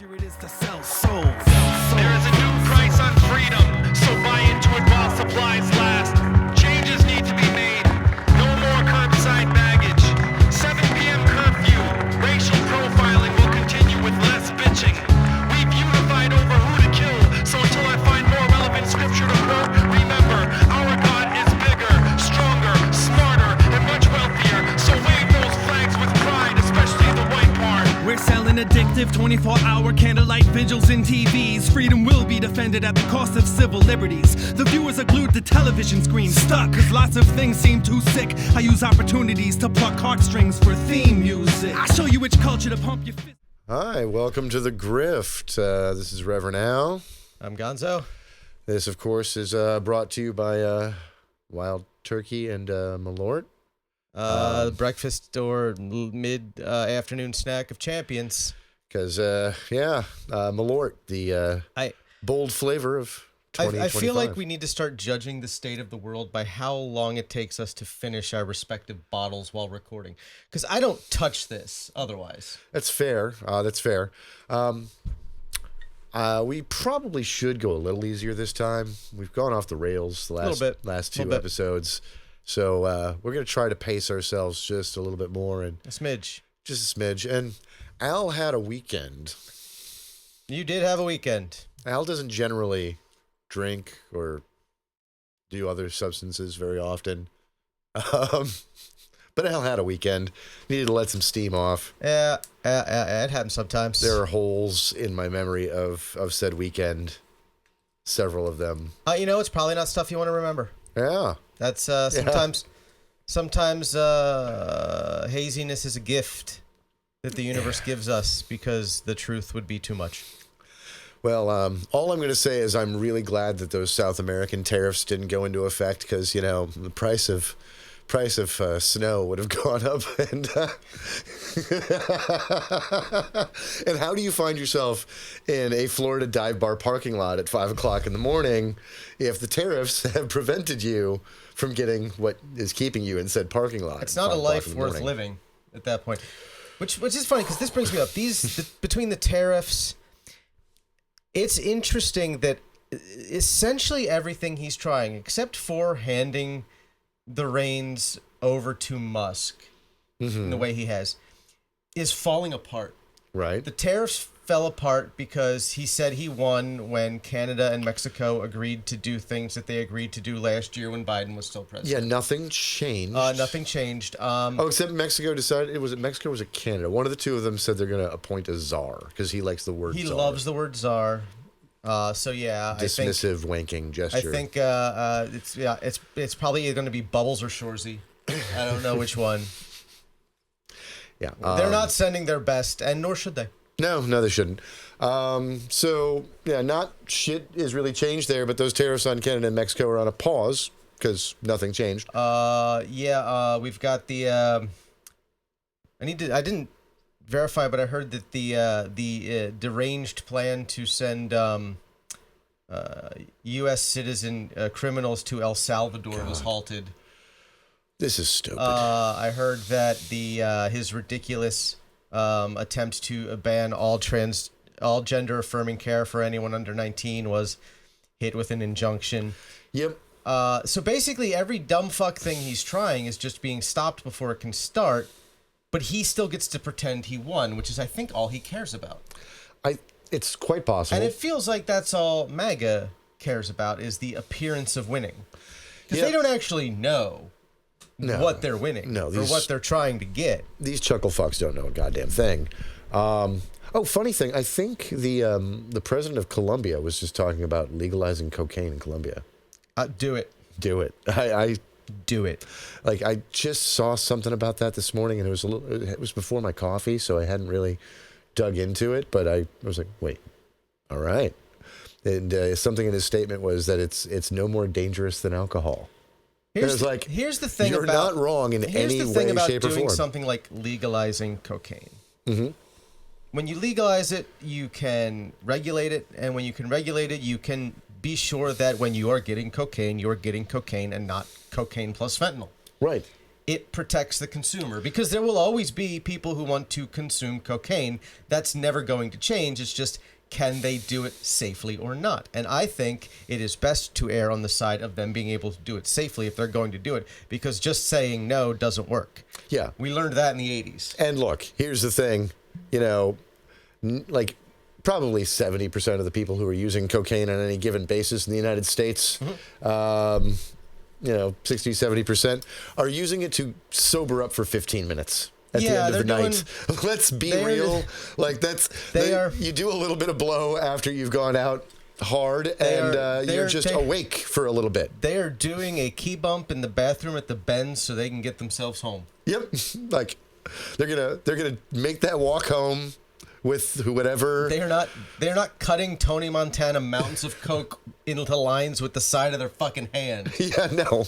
easier it is to sell souls. There is a new price on freedom, so buy into it while supplies last. Changes need to be made. No more curbside baggage. 7 p.m. curfew. Racial profiling will continue with less bitching. We've unified over who to kill, so until I find more relevant scripture to quote, remember, our God is bigger, stronger, smarter, and much wealthier. So wave those flags with pride, especially the white part. We're selling addictive 24-hour candlelight vigils in TVs. Freedom will be defended at the cost of civil liberties. The viewers are glued to television screens, stuck, cause lots of things seem too sick. I use opportunities to pluck heartstrings for theme music. I show you which culture to pump your fist. Hi, welcome to The Grift. This is Reverend Al. I'm Gonzo. This, of course, is brought to you by Wild Turkey and Malort. Breakfast or mid-afternoon snack of champions. Because, Malort, the bold flavor of 2025. I feel like we need to start judging the state of the world by how long it takes us to finish our respective bottles while recording. Because I don't touch this otherwise. That's fair. That's fair. We probably should go a little easier this time. We've gone off the rails the last two episodes. So we're going to try to pace ourselves just a little bit more. And a smidge. Just a smidge. And Al had a weekend. You did have a weekend. Al doesn't generally drink or do other substances very often. But Al had a weekend. Needed to let some steam off. Yeah, it happens sometimes. There are holes in my memory of said weekend. Several of them. It's probably not stuff you want to remember. Yeah. That's sometimes haziness is a gift that the universe gives us because the truth would be too much. Well, all I'm going to say is I'm really glad that those South American tariffs didn't go into effect because, the price of snow would have gone up. And and how do you find yourself in a Florida dive bar parking lot at 5 o'clock in the morning if the tariffs have prevented you from getting what is keeping you in said parking lot? It's not a life worth living at that point. Which is funny because this brings me up. Between the tariffs, it's interesting that essentially everything he's trying, except for handing the reins over to Musk in the way he has, is falling apart. Right. The tariffs fell apart because he said he won when Canada and Mexico agreed to do things that they agreed to do last year when Biden was still president. Yeah, nothing changed. Nothing changed. Except Mexico decided, was it Mexico or was it Canada? One of the two of them said they're going to appoint a czar because he likes the word czar. He loves the word czar. Dismissive wanking gesture. I think it's probably going to be Bubbles or Shorzy. I don't know which one. Yeah, they're not sending their best, and nor should they. No, they shouldn't. Not shit is really changed there, but those tariffs on Canada and Mexico are on a pause because nothing changed. We've got the. I didn't verify, but I heard that the deranged plan to send U.S. citizen criminals to El Salvador was halted. This is stupid. I heard that his ridiculous attempt to ban all gender affirming care for anyone under 19 was hit with an injunction. Yep. So basically, every dumb fuck thing he's trying is just being stopped before it can start. But he still gets to pretend he won, which is, I think, all he cares about. It's quite possible. And it feels like that's all MAGA cares about is the appearance of winning. Because they don't actually know what they're winning or what they're trying to get. These chuckle fucks don't know a goddamn thing. Funny thing, I think the president of Colombia was just talking about legalizing cocaine in Colombia. Do it. Do it. I do it. Like, I just saw something about that this morning, and it was before my coffee, so I hadn't really dug into it, but I was like, wait, all right. And something in his statement was that it's no more dangerous than alcohol. Here's the thing you're not wrong in any way, shape, or form. Doing something like legalizing cocaine. Mm-hmm. When you legalize it, you can regulate it, and when you can regulate it, you can be sure that when you are getting cocaine, you're getting cocaine and not cocaine plus fentanyl. Right. it protects the consumer, because there will always be people who want to consume cocaine. That's never going to change. It's just, can they do it safely or not? And I think it is best to err on the side of them being able to do it safely if they're going to do it, because just saying no doesn't work. Yeah. We learned that in the 80s. And look, here's the thing, like probably 70% of the people who are using cocaine on any given basis in the United States, 60, 70% are using it to sober up for 15 minutes. At the end of the night. Let's be real. Like you do a little bit of blow after you've gone out hard, and you're just awake for a little bit. They are doing a key bump in the bathroom at the Benz so they can get themselves home. Yep. Like they're gonna make that walk home with whatever. They're not cutting Tony Montana mountains of coke into lines with the side of their fucking hand. Yeah, no.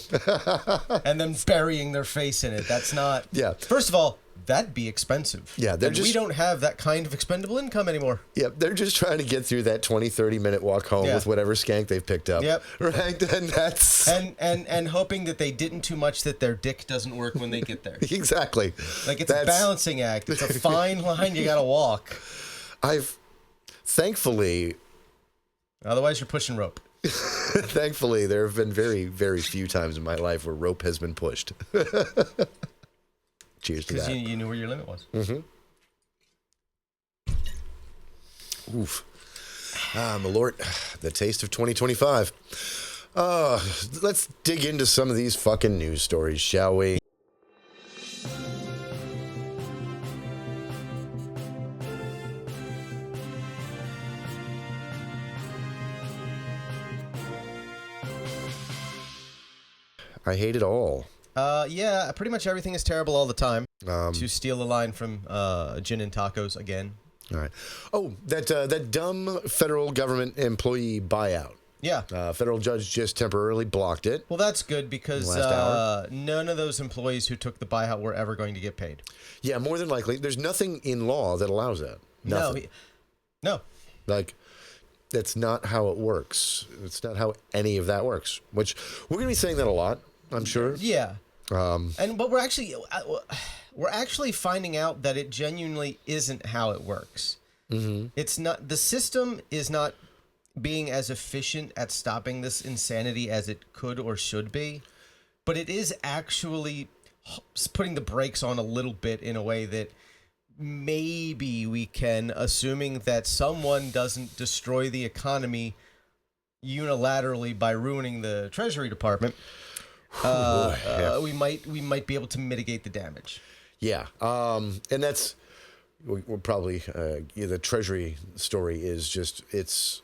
And then burying their face in it. That's not. Yeah. First of all, that'd be expensive. Yeah, we don't have that kind of expendable income anymore. Yeah, they're just trying to get through that 20, 30-minute walk home with whatever skank they've picked up. Yep. Right? And that's... And hoping that they didn't too much, that their dick doesn't work when they get there. Exactly. Like, it's a balancing act. It's a fine line you gotta walk. Thankfully... Otherwise, you're pushing rope. Thankfully, there have been very, very few times in my life where rope has been pushed. Cheers to that. Because you knew where your limit was. Mm-hmm. Oof. Malort, the taste of 2025. Let's dig into some of these fucking news stories, shall we? I hate it all. Yeah, pretty much everything is terrible all the time. To steal a line from Gin and Tacos again. All right. Oh, that dumb federal government employee buyout. Yeah. Federal judge just temporarily blocked it. Well, that's good, because none of those employees who took the buyout were ever going to get paid. Yeah, more than likely. There's nothing in law that allows that. Nothing. No. Like, that's not how it works. It's not how any of that works, which we're going to be saying that a lot, I'm sure. Yeah. But we're actually finding out that it genuinely isn't how it works. Mm-hmm. It's not, the system is not being as efficient at stopping this insanity as it could or should be, but it is actually putting the brakes on a little bit in a way that maybe we can, assuming that someone doesn't destroy the economy unilaterally by ruining the Treasury Department. We might be able to mitigate the damage. Yeah, and that's we're probably the Treasury story is just, it's,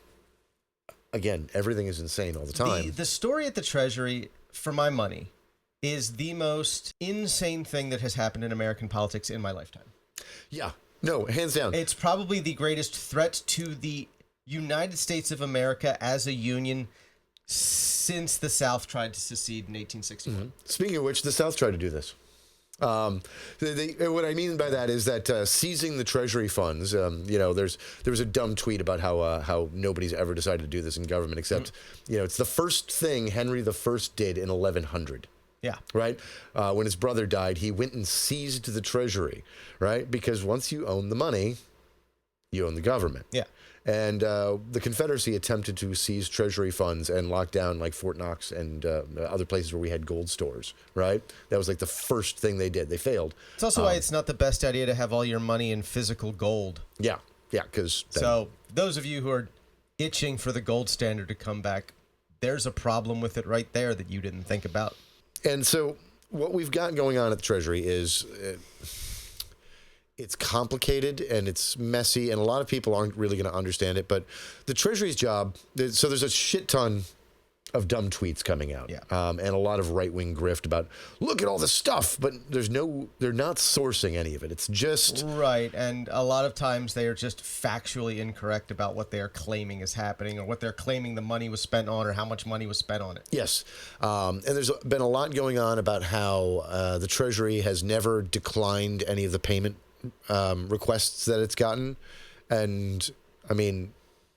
again, everything is insane all the time. The story at the Treasury, for my money, is the most insane thing that has happened in American politics in my lifetime. Yeah, no, hands down. It's probably the greatest threat to the United States of America as a union since the South tried to secede in 1861. Mm-hmm. Speaking of which, the South tried to do this. What I mean by that is that seizing the Treasury funds, there was a dumb tweet about how nobody's ever decided to do this in government, except, it's the first thing Henry I did in 1100. Yeah. Right? When his brother died, he went and seized the Treasury, right? Because once you own the money, you own the government. Yeah. And the Confederacy attempted to seize Treasury funds and lock down like Fort Knox and other places where we had gold stores, right? That was like the first thing they did. They failed. It's also why it's not the best idea to have all your money in physical gold. Yeah, because... So those of you who are itching for the gold standard to come back, there's a problem with it right there that you didn't think about. And so what we've got going on at the Treasury is... it's complicated and it's messy, and a lot of people aren't really going to understand it. But the Treasury's job, so there's a shit ton of dumb tweets coming out, and a lot of right-wing grift about, look at all this stuff, but they're not sourcing any of it. It's just... Right, and a lot of times they are just factually incorrect about what they are claiming is happening, or what they're claiming the money was spent on, or how much money was spent on it. Yes, and there's been a lot going on about how the Treasury has never declined any of the payment requests that it's gotten, and I mean,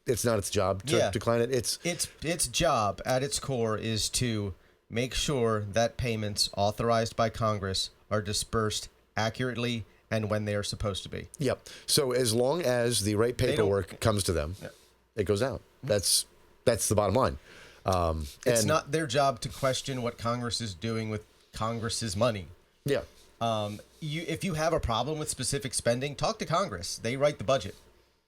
it's not its job to decline it. Its job at its core is to make sure that payments authorized by Congress are dispersed accurately and when they are supposed to be. Yep. So as long as the right paperwork comes to them, it goes out. That's the bottom line. It's not their job to question what Congress is doing with Congress's money. Yeah. If you have a problem with specific spending, talk to Congress. They write the budget.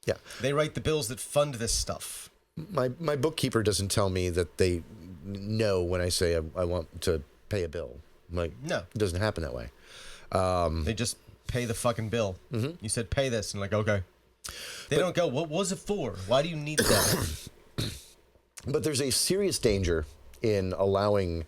Yeah. They write the bills that fund this stuff. My bookkeeper doesn't tell me that they know when I say I want to pay a bill. Like, no, it doesn't happen that way. They just pay the fucking bill. Mm-hmm. You said pay this, and like, okay. They don't go, what was it for? Why do you need that? But there's a serious danger in allowing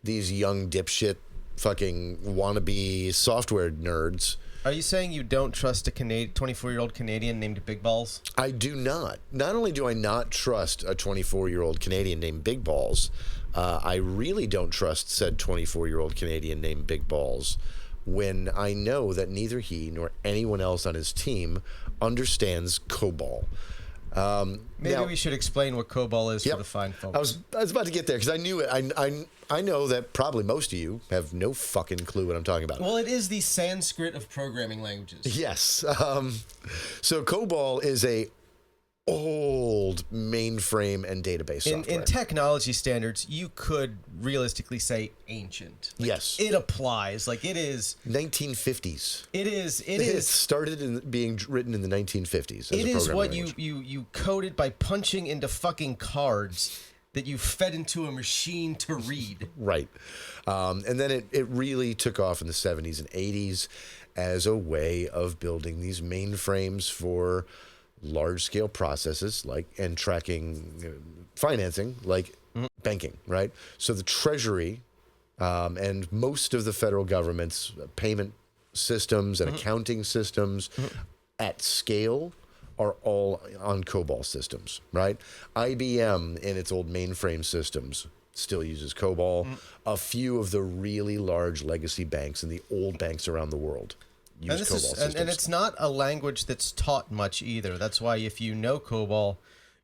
these young dipshit fucking wannabe software nerds. Are you saying you don't trust a 24-year-old Canadian named Big Balls? I do not. Not only do I not trust a 24-year-old Canadian named Big Balls, I really don't trust said 24-year-old Canadian named Big Balls when I know that neither he nor anyone else on his team understands COBOL. Maybe we should explain what COBOL is for the fine folks. I was about to get there because I knew it. I know that probably most of you have no fucking clue what I'm talking about. Well, it is the Sanskrit of programming languages. Yes. So COBOL is a old mainframe and database software. In technology standards, you could realistically say ancient. Like, yes. It applies. Like, it is 1950s. It started in being written in the 1950s. It is what you coded by punching into fucking cards that you fed into a machine to read. Right. And then it really took off in the 70s and 80s as a way of building these mainframes for large-scale processes and tracking financing, like banking, right? So the Treasury and most of the federal government's payment systems and accounting systems at scale are all on COBOL systems, right? IBM in its old mainframe systems still uses COBOL. A few of the really large legacy banks and the old banks around the world use COBOL systems. And it's not a language that's taught much either. That's why if you know COBOL,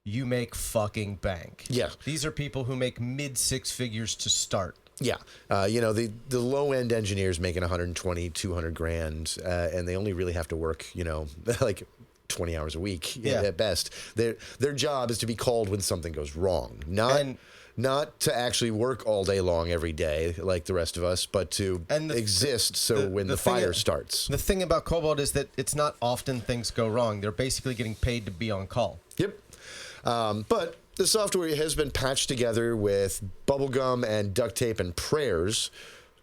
you make fucking bank. Yeah. These are people who make mid-six figures to start. Yeah. The low-end engineers making 120, 200 grand, and they only really have to work, like 20 hours a week at best. Their job is to be called when something goes wrong. Not to actually work all day long every day like the rest of us, but to exist when the fire starts. The thing about COBOL is that it's not often things go wrong. They're basically getting paid to be on call. Yep. But the software has been patched together with bubblegum and duct tape and prayers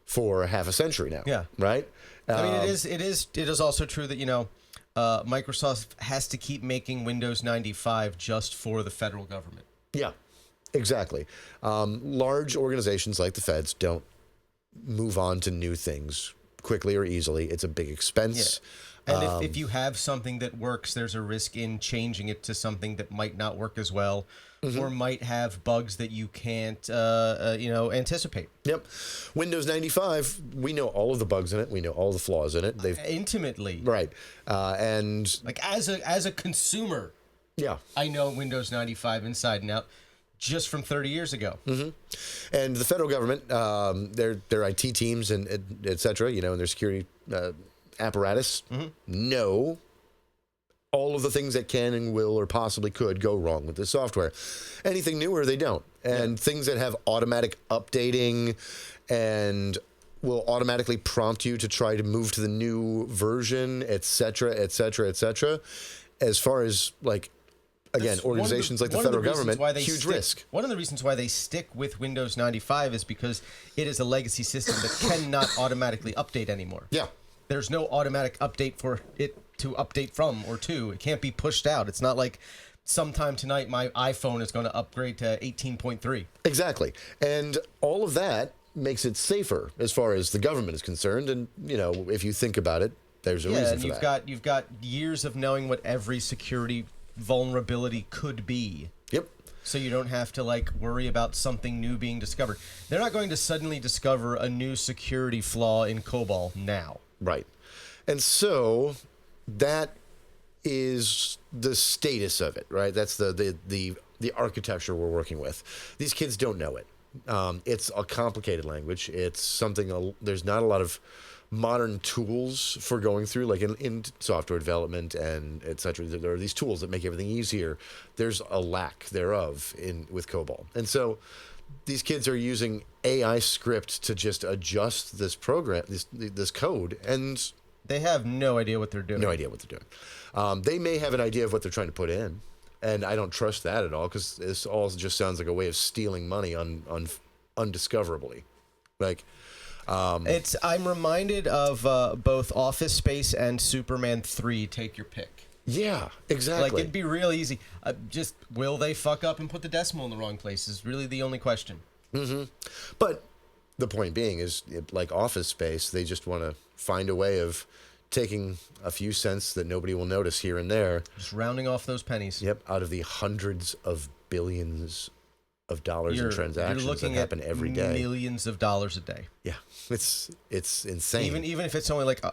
for half a century now. Yeah. Right? I mean, it is also true that, Microsoft has to keep making Windows 95 just for the federal government. Yeah. Exactly. Large organizations like the feds don't move on to new things quickly or easily. It's a big expense. Yeah. And if you have something that works, there's a risk in changing it to something that might not work as well or might have bugs that you can't, anticipate. Yep. Windows 95, we know all of the bugs in it. We know all the flaws in it. Intimately. Right. And like as a consumer, I know Windows 95 inside and out. Just from 30 years ago. Mm-hmm. And the federal government, their IT teams and et cetera, and their security apparatus know all of the things that can and will or possibly could go wrong with the software. Anything newer, they don't. And things that have automatic updating and will automatically prompt you to try to move to the new version, et cetera, et cetera, et cetera. As far as again, organizations like the federal government, huge risk. One of the reasons why they stick with Windows 95 is because it is a legacy system that cannot automatically update anymore. Yeah. There's no automatic update for it to update from or to. It can't be pushed out. It's not like sometime tonight my iPhone is going to upgrade to 18.3. Exactly. And all of that makes it safer as far as the government is concerned. And, if you think about it, there's a reason for that. You've got years of knowing what every security vulnerability could be. Yep. So you don't have to worry about something new being discovered. They're not going to suddenly discover a new security flaw in COBOL now. Right. And so that is the status of it, right? That's the architecture we're working with. These kids don't know it. It's a complicated language. It's something, there's not a lot of modern tools for going through, like in software development and et cetera. There are these tools that make everything easier. There's a lack thereof with COBOL. And so these kids are using AI script to just adjust this program, this code, and they have no idea what they're doing. No idea what they're doing. They may have an idea of what they're trying to put in, and I don't trust that at all, because this all just sounds like a way of stealing money undiscoverably. Like, I'm reminded of both Office Space and Superman 3. Take your pick. Yeah, exactly. Like, it'd be real easy. Just will they fuck up and put the decimal in the wrong place is really the only question. Mm-hmm. But the point being is, like Office Space, they just want to find a way of taking a few cents that nobody will notice here and there. Just rounding off those pennies. Yep, out of the hundreds of billions of dollars in transactions that happen every day. Millions of dollars a day. Yeah, it's insane. Even if it's only like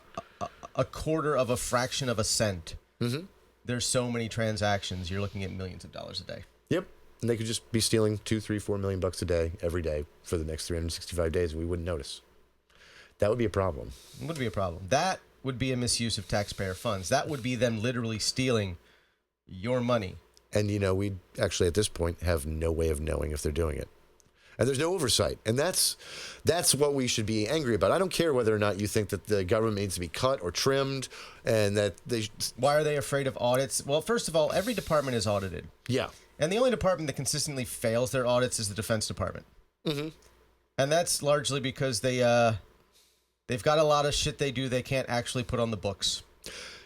a quarter of a fraction of a cent. Mm-hmm. There's so many transactions. You're looking at millions of dollars a day. Yep, and they could just be stealing $2, $3, $4 million a day every day for the next 365 days, and we wouldn't notice. That would be a problem. It would be a problem. That would be a misuse of taxpayer funds. That would be them literally stealing your money. And, we actually at this point have no way of knowing if they're doing it. And there's no oversight. And that's what we should be angry about. I don't care whether or not you think that the government needs to be cut or trimmed and that they... Why are they afraid of audits? Well, first of all, every department is audited. Yeah. And the only department that consistently fails their audits is the Defense Department. Mm-hmm. And that's largely because they've got a lot of shit they do they can't actually put on the books.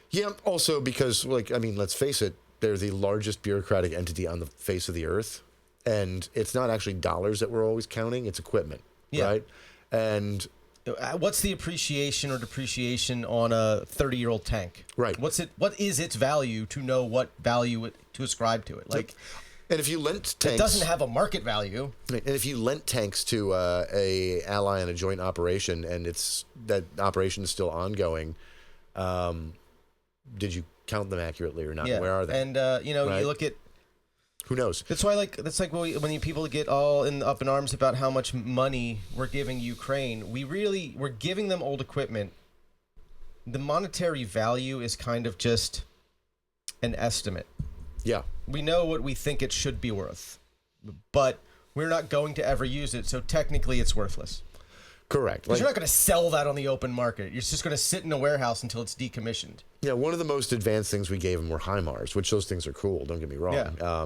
Yeah, also because, let's face it, they're the largest bureaucratic entity on the face of the earth. And it's not actually dollars that we're always counting, it's equipment, right? And what's the appreciation or depreciation on a 30-year-old tank? Right. What is its value to know what value to ascribe to it? Like, and if you lent tanks, it doesn't have a market value. And if you lent tanks to a ally in a joint operation, and that operation is still ongoing, did you count them accurately or not? Yeah. Where are they? And right? you look at. Who knows? That's why, when people get all up in arms about how much money we're giving Ukraine, we're giving them old equipment. The monetary value is kind of just an estimate. Yeah. We know what we think it should be worth, but we're not going to ever use it, so technically it's worthless. Correct. Because you're not going to sell that on the open market. You're just going to sit in a warehouse until it's decommissioned. Yeah, one of the most advanced things we gave them were HIMARS, which those things are cool, don't get me wrong. Yeah.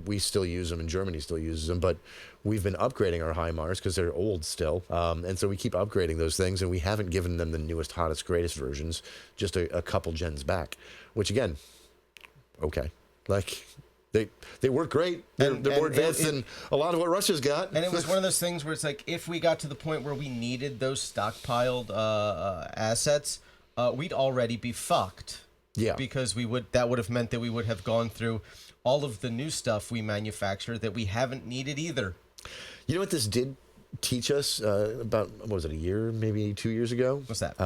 We still use them, and Germany still uses them, but we've been upgrading our HIMARS because they're old still. And so we keep upgrading those things, and we haven't given them the newest, hottest, greatest versions just a couple gens back, which, again, okay. They work gret. They're more advanced than a lot of what Russia's got. And it was one of those things where it's like, if we got to the point where we needed those stockpiled assets, we'd already be fucked. Yeah. Because that would have meant that we would have gone through all of the new stuff we manufacture that we haven't needed either. You know what this did teach us about, what was it, a year, maybe 2 years ago? What's that?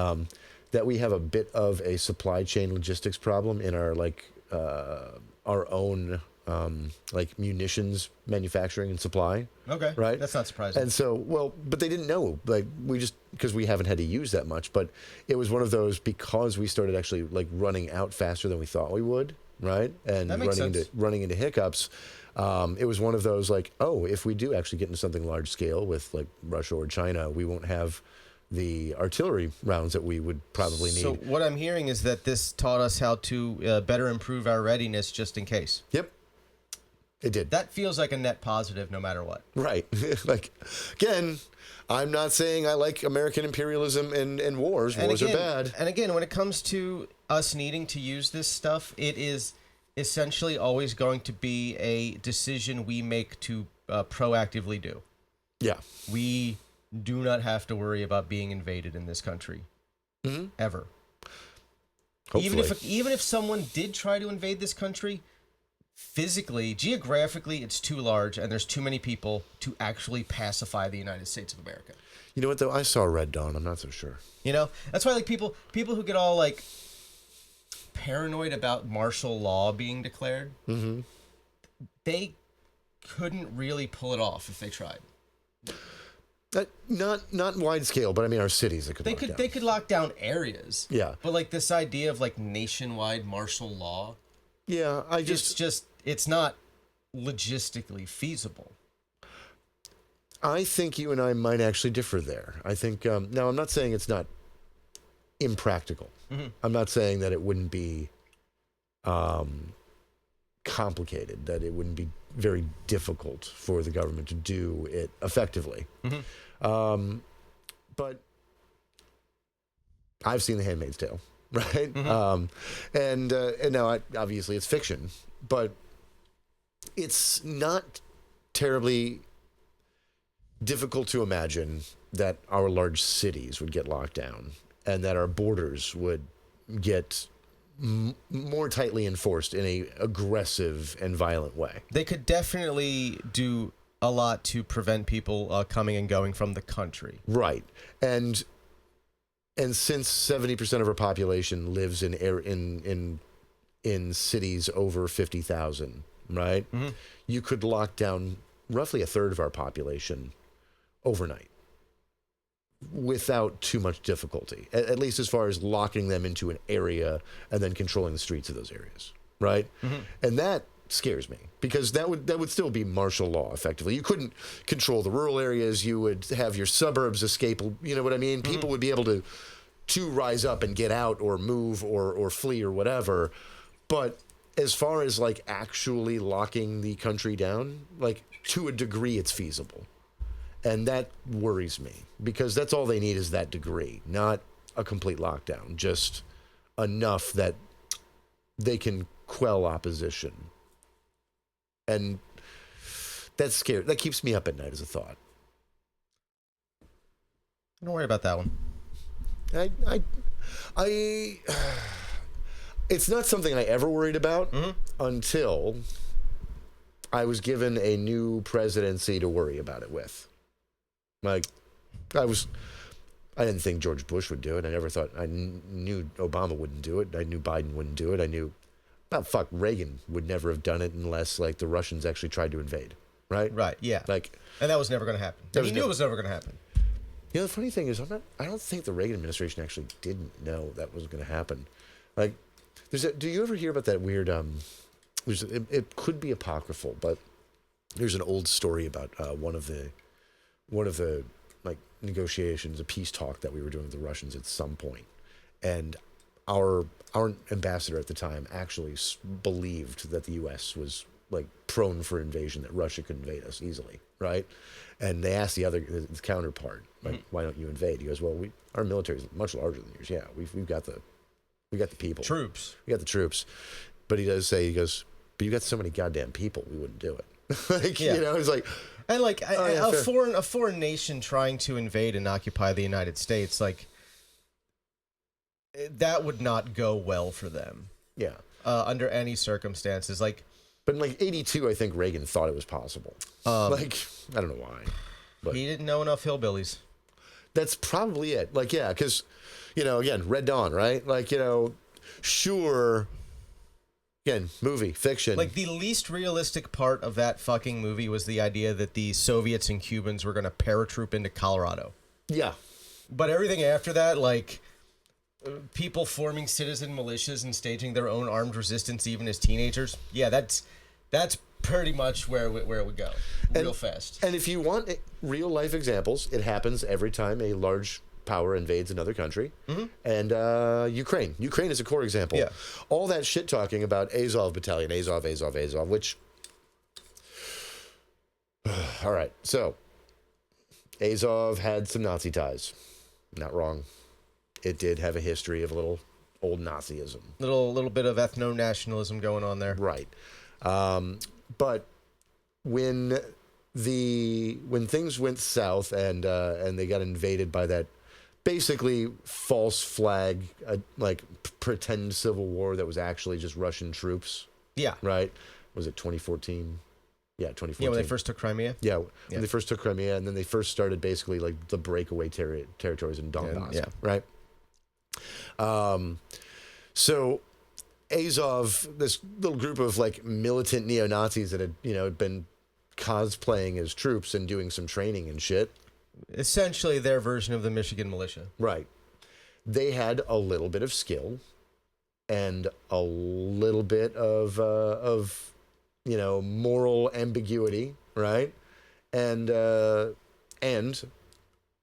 That we have a bit of a supply chain logistics problem in our our own munitions manufacturing and supply. Okay. Right? That's not surprising. And so, but they didn't know. Because we haven't had to use that much. But it was one of those, because we started actually running out faster than we thought we would, right? And that makes sense. running into hiccups. It was one of those if we do actually get into something large scale with Russia or China, we won't have the artillery rounds that we would probably need. So what I'm hearing is that this taught us how to better improve our readiness just in case. Yep. It did. That feels like a net positive no matter what. Right. Again, I'm not saying I like American imperialism and wars. Wars are bad. And again, when it comes to us needing to use this stuff, it is essentially always going to be a decision we make to proactively do. Yeah. We do not have to worry about being invaded in this country. Mm-hmm. Ever. Hopefully. Even if someone did try to invade this country, physically, geographically, it's too large and there's too many people to actually pacify the United States of America. You know what, though? I saw Red Dawn. I'm not so sure. That's why people who get all paranoid about martial law being declared, mm-hmm. they couldn't really pull it off if they tried. Not wide scale, but I mean our cities. They could lock down areas. Yeah. But like this idea of like nationwide martial law. Yeah, it's not logistically feasible. I think you and I might actually differ there. I think now I'm not saying it's not impractical. Mm-hmm. I'm not saying that it wouldn't be complicated, that it wouldn't be very difficult for the government to do it effectively. Mm-hmm. But I've seen The Handmaid's Tale, right? Mm-hmm. And now obviously it's fiction, but it's not terribly difficult to imagine that our large cities would get locked down and that our borders would get more tightly enforced in a aggressive and violent way. They could definitely do a lot to prevent people coming and going from the country. Right. And since 70% of our population lives in cities over 50,000, right? Mm-hmm. You could lock down roughly a third of our population overnight without too much difficulty, at least as far as locking them into an area and then controlling the streets of those areas, right? Mm-hmm. And that scares me because that would still be martial law effectively. You couldn't control the rural areas. You would have your suburbs escape. You know what I mean? Mm-hmm. People would be able to rise up and get out or move or flee or whatever. But as far as like actually locking the country down, like to a degree, it's feasible. And that worries me because that's all they need is that degree, not a complete lockdown, just enough that they can quell opposition. And that's scary. That keeps me up at night as a thought. Don't worry about that one. It's not something I ever worried about until I was given a new presidency to worry about it with. Like, I didn't think George Bush would do it. I never thought, I knew Obama wouldn't do it. I knew Biden wouldn't do it. I knew, Reagan would never have done it unless, like, the Russians actually tried to invade, right? Right, yeah. Like, and that was never going to happen. He knew it was never going to happen. You know, the funny thing is, I don't think the Reagan administration actually didn't know that was going to happen. Like, do you ever hear about that weird, it could be apocryphal, but there's an old story about one of the like negotiations, a peace talk that we were doing with the Russians at some point, and our ambassador at the time actually believed that the U.S. was like prone for invasion, that Russia could invade us easily, right? And they asked his counterpart, like, why don't you invade? He goes, well, our military is much larger than yours. Yeah, we've got the people, troops. We got the troops, but he does say, he goes, but you got so many goddamn people, we wouldn't do it. Like, yeah. You know, it's like. And like a foreign nation trying to invade and occupy the United States, like that would not go well for them. Yeah. Under any circumstances, like. But in like '82, I think Reagan thought it was possible. Like, I don't know why. But he didn't know enough hillbillies. That's probably it. Like, yeah, because, you know, again, Red Dawn, right? Like, you know, sure. Again, movie, fiction. Like, the least realistic part of that fucking movie was the idea that the Soviets and Cubans were going to paratroop into Colorado. Yeah. But everything after that, like, people forming citizen militias and staging their own armed resistance even as teenagers, yeah, that's pretty much where it would go real fast. And if you want real-life examples, it happens every time a large power invades another country. Mm-hmm. And Ukraine is a core example. Yeah. All that shit talking about Azov battalion, Azov, which all right, so Azov had some Nazi ties, not wrong. It did have a history of a little old Nazism, little bit of ethno-nationalism going on there, right? But when things went south and they got invaded by that basically false flag, like pretend civil war that was actually just Russian troops. Yeah. Right? Was it 2014? Yeah, 2014. Yeah, when they first took Crimea? Yeah, when they first took Crimea, and then they first started basically like the breakaway territories in Donbass. Yeah. Right? So Azov, this little group of like militant neo-Nazis that had been cosplaying as troops and doing some training and shit. Essentially their version of the Michigan militia. Right. They had a little bit of skill and a little bit of moral ambiguity, right? And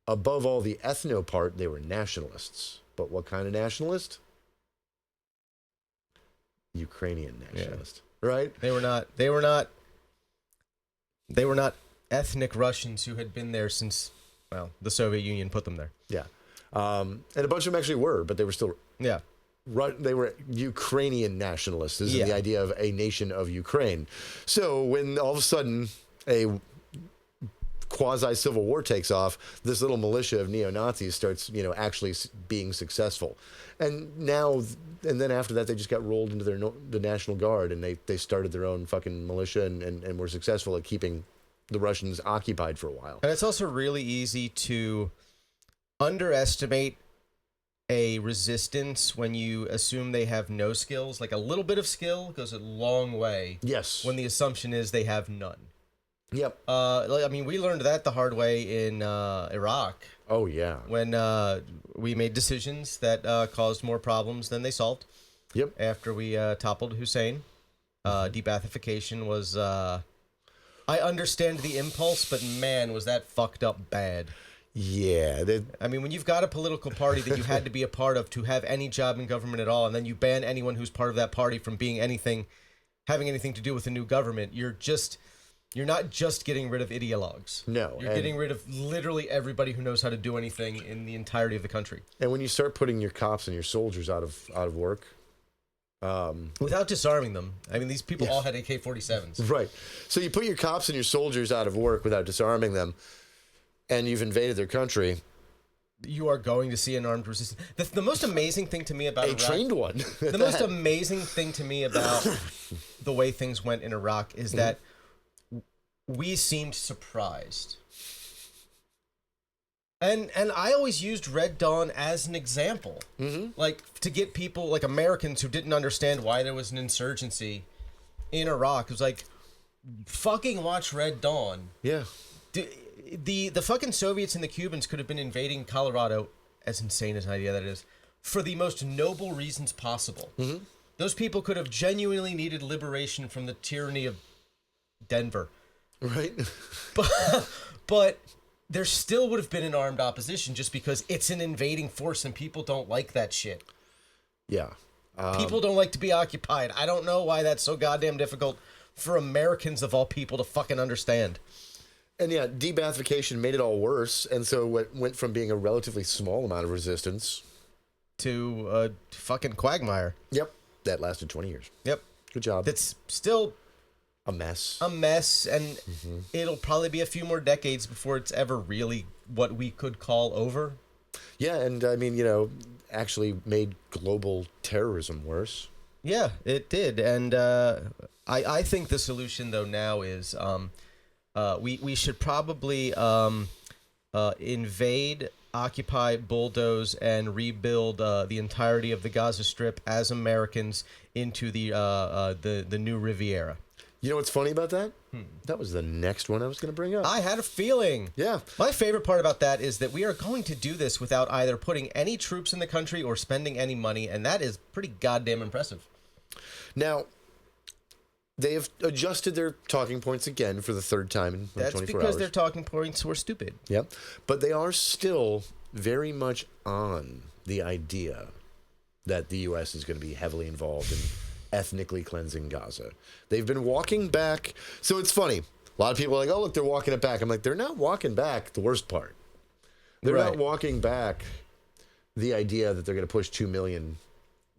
above all the ethno part, they were nationalists. But what kind of nationalist? Ukrainian nationalist, right? They were not ethnic Russians who had been there since, well, the Soviet Union put them there. Yeah. And a bunch of them actually were, but they were still... Yeah. They were Ukrainian nationalists. This is the idea of a nation of Ukraine. So when all of a sudden a quasi-civil war takes off, this little militia of neo-Nazis starts, actually being successful. And then after that, they just got rolled into the National Guard, and they started their own fucking militia and were successful at keeping the Russians occupied for a while. And it's also really easy to underestimate a resistance when you assume they have no skills. Like a little bit of skill goes a long way. Yes. When the assumption is they have none. Yep. We learned that the hard way in Iraq. Oh, yeah. When we made decisions that caused more problems than they solved. Yep. After we toppled Hussein. Debathification was... I understand the impulse, but man, was that fucked up bad. Yeah. When you've got a political party that you had to be a part of to have any job in government at all, and then you ban anyone who's part of that party from being having anything to do with the new government, you're not just getting rid of ideologues. No. You're getting rid of literally everybody who knows how to do anything in the entirety of the country. And when you start putting your cops and your soldiers out of work... without disarming them. These people all had AK-47s. Right. So you put your cops and your soldiers out of work without disarming them, and you've invaded their country. You are going to see an armed resistance. The most amazing thing to me about Iraq... trained one. The most amazing thing to me about the way things went in Iraq is that we seemed surprised. And I always used Red Dawn as an example. Like, to get people, like Americans who didn't understand why there was an insurgency in Iraq. It was like, fucking watch Red Dawn. Yeah. The fucking Soviets and the Cubans could have been invading Colorado, as insane as an idea that is, for the most noble reasons possible. Those people could have genuinely needed liberation from the tyranny of Denver. Right. But there still would have been an armed opposition just because it's an invading force and people don't like that shit. Yeah. People don't like to be occupied. I don't know why that's so goddamn difficult for Americans of all people to fucking understand. And yeah, debathification made it all worse. And so it went from being a relatively small amount of resistance to a fucking quagmire. Yep. That lasted 20 years. Yep. Good job. That's still... a mess. And it'll probably be a few more decades before it's ever really what we could call over. Yeah, and actually made global terrorism worse. Yeah, it did. And I think the solution, though, now is we should probably invade, occupy, bulldoze, and rebuild the entirety of the Gaza Strip as Americans into the new Riviera. You know what's funny about that? That was the next one I was going to bring up. I had a feeling. Yeah. My favorite part about that is that we are going to do this without either putting any troops in the country or spending any money, and that is pretty goddamn impressive. Now, they have adjusted their talking points again for the third time in 24 hours. That's because their talking points were stupid. Yep. But they are still very much on the idea that the U.S. is going to be heavily involved in ethnically cleansing Gaza. They've been walking back. So it's funny. A lot of people are like, oh, look, they're walking it back. I'm like, they're not walking back the worst part. They're not walking back the idea that they're going to push 2 million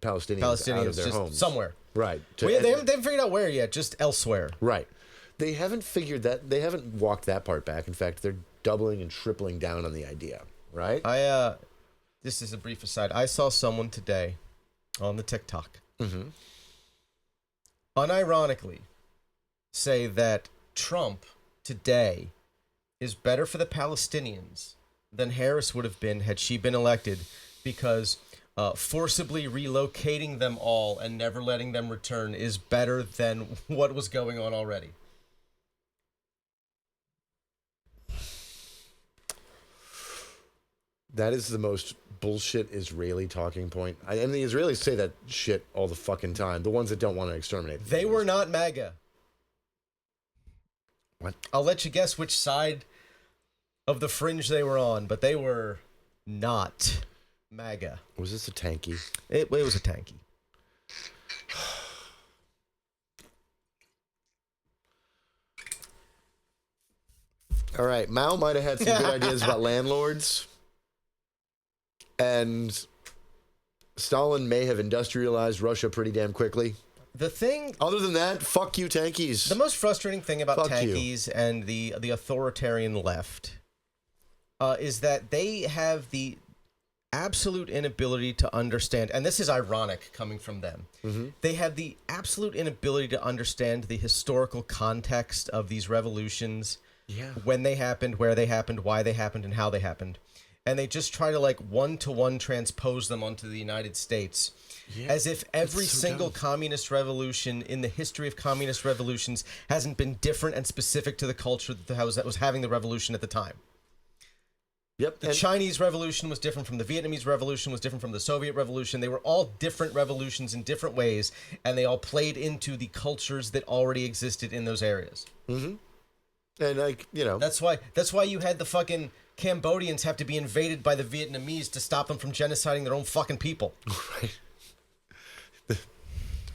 Palestinians out of their just homes. Somewhere. Right. They haven't figured out where yet, just elsewhere. Right. They haven't figured that. They haven't walked that part back. In fact, they're doubling and tripling down on the idea. Right? This is a brief aside. I saw someone today on the TikTok unironically say that Trump today is better for the Palestinians than Harris would have been had she been elected, because forcibly relocating them all and never letting them return is better than what was going on already. That is the most bullshit Israeli talking point. And the Israelis say that shit all the fucking time. The ones that don't want to exterminate. They were not MAGA. What? I'll let you guess which side of the fringe they were on, but they were not MAGA. Was this a tanky? It was a tanky. All right, Mao might have had some good ideas about landlords, and Stalin may have industrialized Russia pretty damn quickly. The thing... Other than that, fuck you, tankies. The most frustrating thing about Fuck tankies and the authoritarian left is that they have the absolute inability to understand, and this is ironic coming from them, they have the absolute inability to understand the historical context of these revolutions, when they happened, where they happened, why they happened, and how they happened. And they just try to like one-to-one transpose them onto the United States, as if every single communist revolution in the history of communist revolutions hasn't been different and specific to the culture that was having the revolution at the time. Yep. The Chinese Revolution was different from the Vietnamese Revolution, was different from the Soviet Revolution. They were all different revolutions in different ways, and they all played into the cultures that already existed in those areas. Mm-hmm. And like, you know, that's why you had the fucking Cambodians have to be invaded by the Vietnamese to stop them from genociding their own fucking people. Right.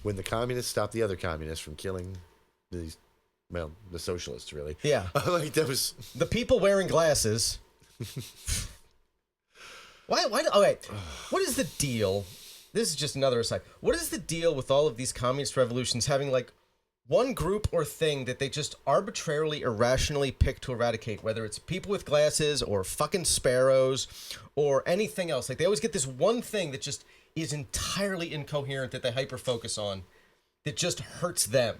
When the communists stopped the other communists from killing these, well, the socialists, really. Yeah. Like that was the people wearing glasses. Why? Okay. What is the deal? This is just another aside. What is the deal with all of these communist revolutions having like one group or thing that they just arbitrarily, irrationally pick to eradicate, whether it's people with glasses or fucking sparrows or anything else? Like they always get this one thing that just is entirely incoherent that they hyper-focus on that just hurts them.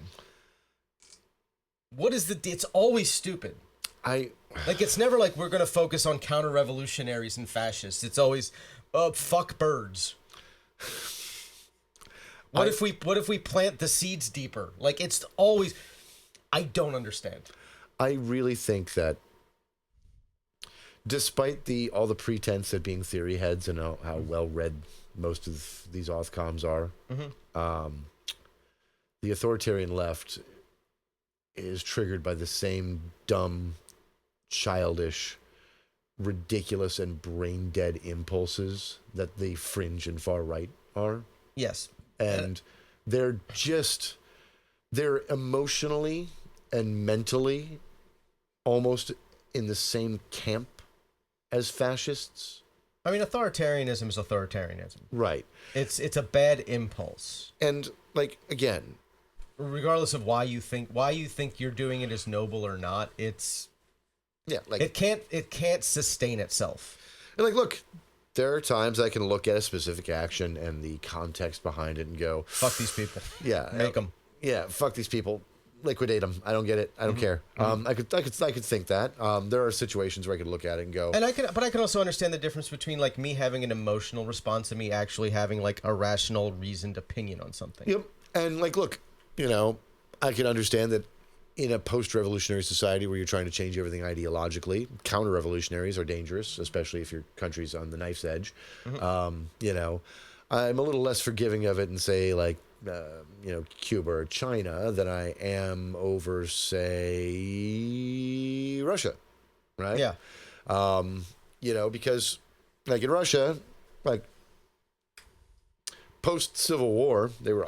What is it's always stupid. Like it's never like we're going to focus on counter-revolutionaries and fascists. It's always, fuck birds. What if we plant the seeds deeper? Like it's always, I don't understand. I really think that despite all the pretense at being theory heads and how well read most of these authcoms are, the authoritarian left is triggered by the same dumb, childish, ridiculous, and brain dead impulses that the fringe and far right are. Yes. And they're emotionally and mentally almost in the same camp as fascists. I mean, authoritarianism is authoritarianism. Right. It's a bad impulse. And like, again, regardless of why you think you're doing it is noble or not, it's like it can't sustain itself. And like, look, there are times I can look at a specific action and the context behind it and go, fuck these people. Yeah. Make them. Yeah. Fuck these people. Liquidate them. I don't get it. I don't care. I could think that. There are situations where I could look at it and go. And I can also understand the difference between like me having an emotional response and me actually having like a rational, reasoned opinion on something. Yep. And like, look, you know, I can understand that in a post-revolutionary society where you're trying to change everything ideologically, counter-revolutionaries are dangerous, especially if your country's on the knife's edge. You know, I'm a little less forgiving of it and say like, you know, Cuba or China than I am over, say, Russia, right? Yeah. You know, because like in Russia, like post-Civil War, they were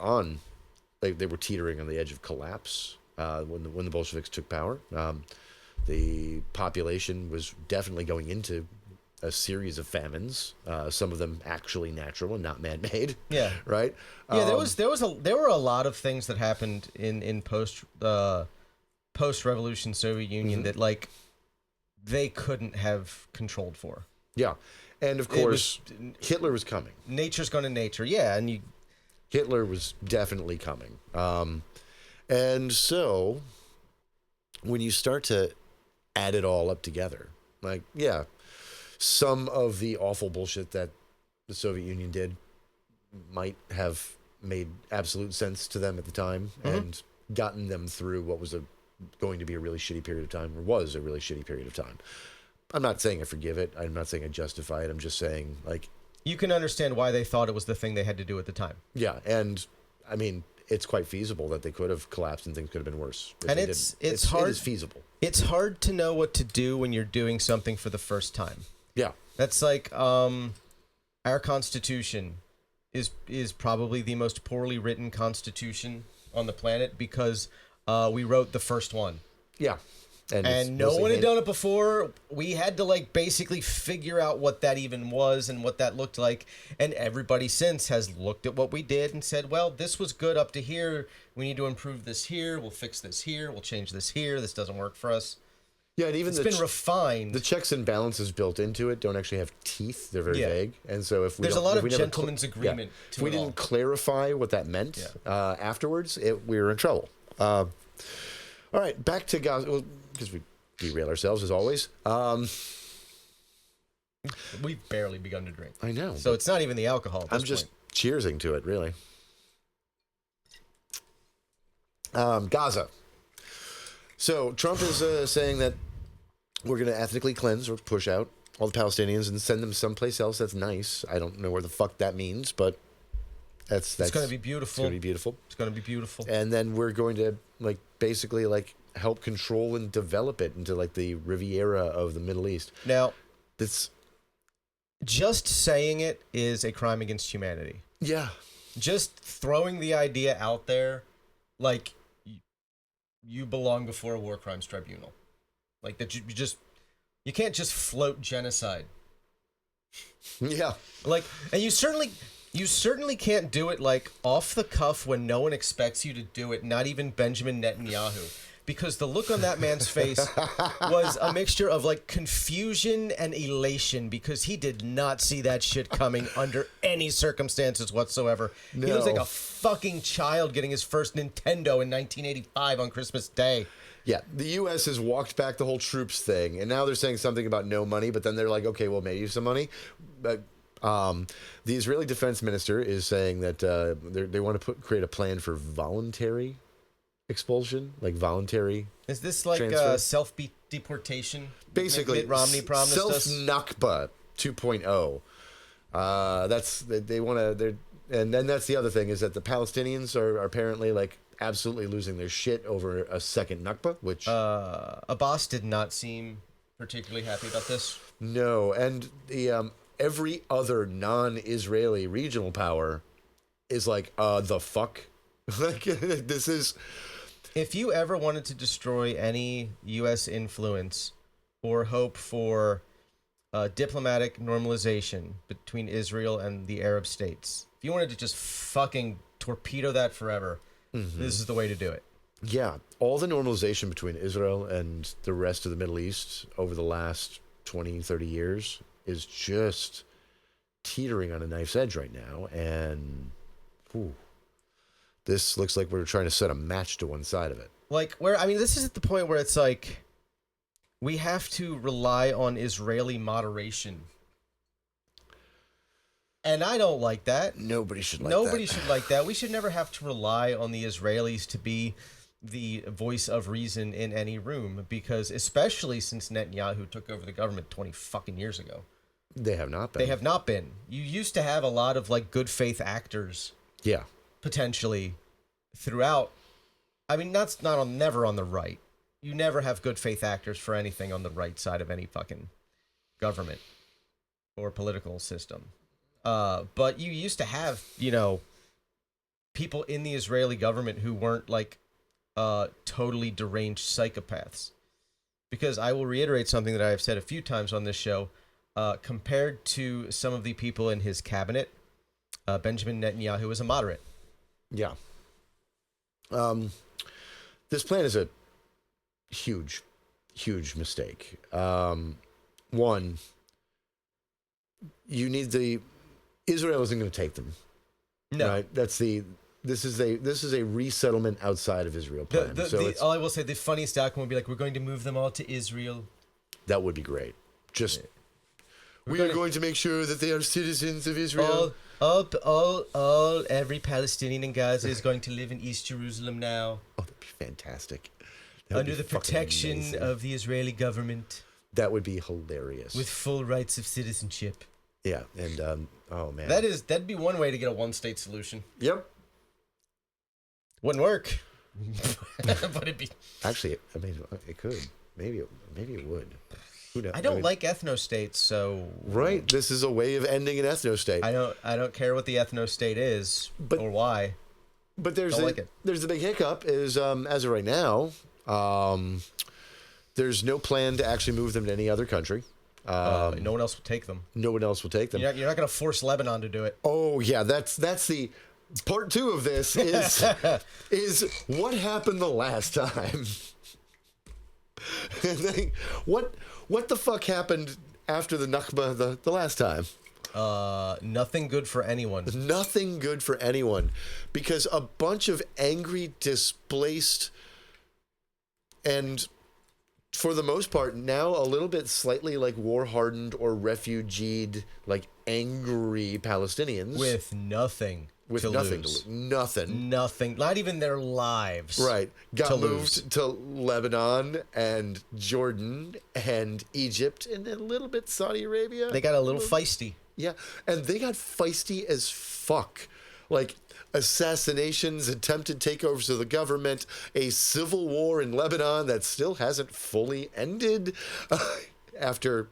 teetering on the edge of collapse when the Bolsheviks took power. The population was definitely going into a series of famines, some of them actually natural and not man-made. Yeah. Right. Yeah. There were a lot of things that happened in post-revolution Soviet Union that like they couldn't have controlled for. Yeah, and of course Hitler was coming. Nature's going to nature. Yeah, and Hitler was definitely coming. And so when you start to add it all up together, like, yeah, some of the awful bullshit that the Soviet Union did might have made absolute sense to them at the time and gotten them through what was going to be a really shitty period of time, or was a really shitty period of time. I'm not saying I forgive it. I'm not saying I justify it. I'm just saying, like, you can understand why they thought it was the thing they had to do at the time. yeah, and I mean, it's quite feasible that they could have collapsed and things could have been worse. if And they it's didn't. hard. It is feasible. It's hard to know what to do when you're doing something for the first time. Yeah. That's like our Constitution is probably the most poorly written Constitution on the planet because we wrote the first one. Yeah. And it's no mostly one had hate. done it before. We had to like basically figure out what that even was and what that looked like. And everybody since has looked at what we did and said, well, this was good up to here. We need to improve this here. We'll fix this here. We'll change this here. This doesn't work for us. Yeah, and even It's been refined. the checks and balances built into it don't actually have teeth. They're very vague. And so if we There's a don't- lot if of we never gentleman's agreement if to we it didn't all. clarify what that meant afterwards, we were in trouble. All right, back to Gaza, because we derail ourselves as always. We've barely begun to drink. I know. So it's not even the alcohol at this I'm just point. cheersing to it, really. Gaza. So Trump is saying that we're going to ethnically cleanse or push out all the Palestinians and send them someplace else. That's nice. I don't know where the fuck that means, but that's It's going to be beautiful. It's going to be beautiful. It's going to be beautiful. And then we're going to basically help control and develop it into the Riviera of the Middle East. Now, That's just saying it is a crime against humanity. yeah. Just throwing the idea out there, like you belong before a war crimes tribunal, like that you can't just float genocide. Yeah. And you certainly can't do it off the cuff when no one expects you to do it. Not even Benjamin Netanyahu. Because the look on that man's face was a mixture of confusion and elation because he did not see that shit coming under any circumstances whatsoever. He was like No. a fucking child getting his first Nintendo in 1985 on Christmas Day. Yeah, the U.S. has walked back the whole troops thing, and now they're saying something about no money, but then they're like, okay, well, maybe some money. But the Israeli defense minister is saying that they want to create a plan for voluntary expulsion, voluntary. Is this transfer. self-deportation? Basically, Mitt Romney promised us? self-Nakba 2.0. They want to. And then that's the other thing is that the Palestinians are apparently absolutely losing their shit over a second Nakba, which Abbas did not seem particularly happy about this. no, and the every other non-Israeli regional power is the fuck. This is. If you ever wanted to destroy any U.S. influence or hope for diplomatic normalization between Israel and the Arab states, if you wanted to just fucking torpedo that forever, this is the way to do it. Yeah, all the normalization between Israel and the rest of the Middle East over the last 20, 30 years is just teetering on a knife's edge right now. And this looks like we're trying to set a match to one side of it. This is at the point where it's we have to rely on Israeli moderation. And I don't like that. Nobody should like Nobody that. should like that. We should never have to rely on the Israelis to be the voice of reason in any room, because especially since Netanyahu took over the government 20 fucking years ago. They have not been. They have not been. You used to have a lot of good faith actors Yeah. potentially throughout. I mean, that's never on the right. You never have good faith actors for anything on the right side of any fucking government or political system. But you used to have, people in the Israeli government who weren't totally deranged psychopaths. Because I will reiterate something that I have said a few times on this show. Compared to some of the people in his cabinet, Benjamin Netanyahu is a moderate. Yeah. This plan is a huge, huge mistake. One, you need Israel isn't going to take them. No. Right? This is a resettlement outside of Israel plan. All I will say, the funniest outcome would be we're going to move them all to Israel. That would be great. Just we are going to make sure that they are citizens of Israel. Every Palestinian in Gaza is going to live in East Jerusalem now. Oh, that'd be fantastic. That'd Under be the fucking protection amazing. of the Israeli government. That would be hilarious. With full rights of citizenship. Yeah, and oh man, That'd be one way to get a one-state solution. Yep. Wouldn't work, but it'd be. Actually, I mean, it could. Maybe it would. Who knows? I don't like ethno-states, so. Right. This is a way of ending an ethno-state. I don't care what the ethno-state is or why. But there's Don't the big hiccup is as of right now, there's no plan to actually move them to any other country. No one else will take them. No one else will take them. You're not going to force Lebanon to do it. Oh yeah, that's the part 2 of this is what happened the last time. What the fuck happened after the Nakba the last time? Nothing good for anyone. Nothing good for anyone, because a bunch of angry, displaced, and for the most part now a little bit slightly like war-hardened or refugeed, like angry Palestinians with nothing to lose. Nothing. Not even their lives. Right. Got moved to Lebanon and Jordan and Egypt and a little bit Saudi Arabia. They got a little feisty. Yeah, and they got feisty as fuck. Like assassinations, attempted takeovers of the government, a civil war in Lebanon that still hasn't fully ended after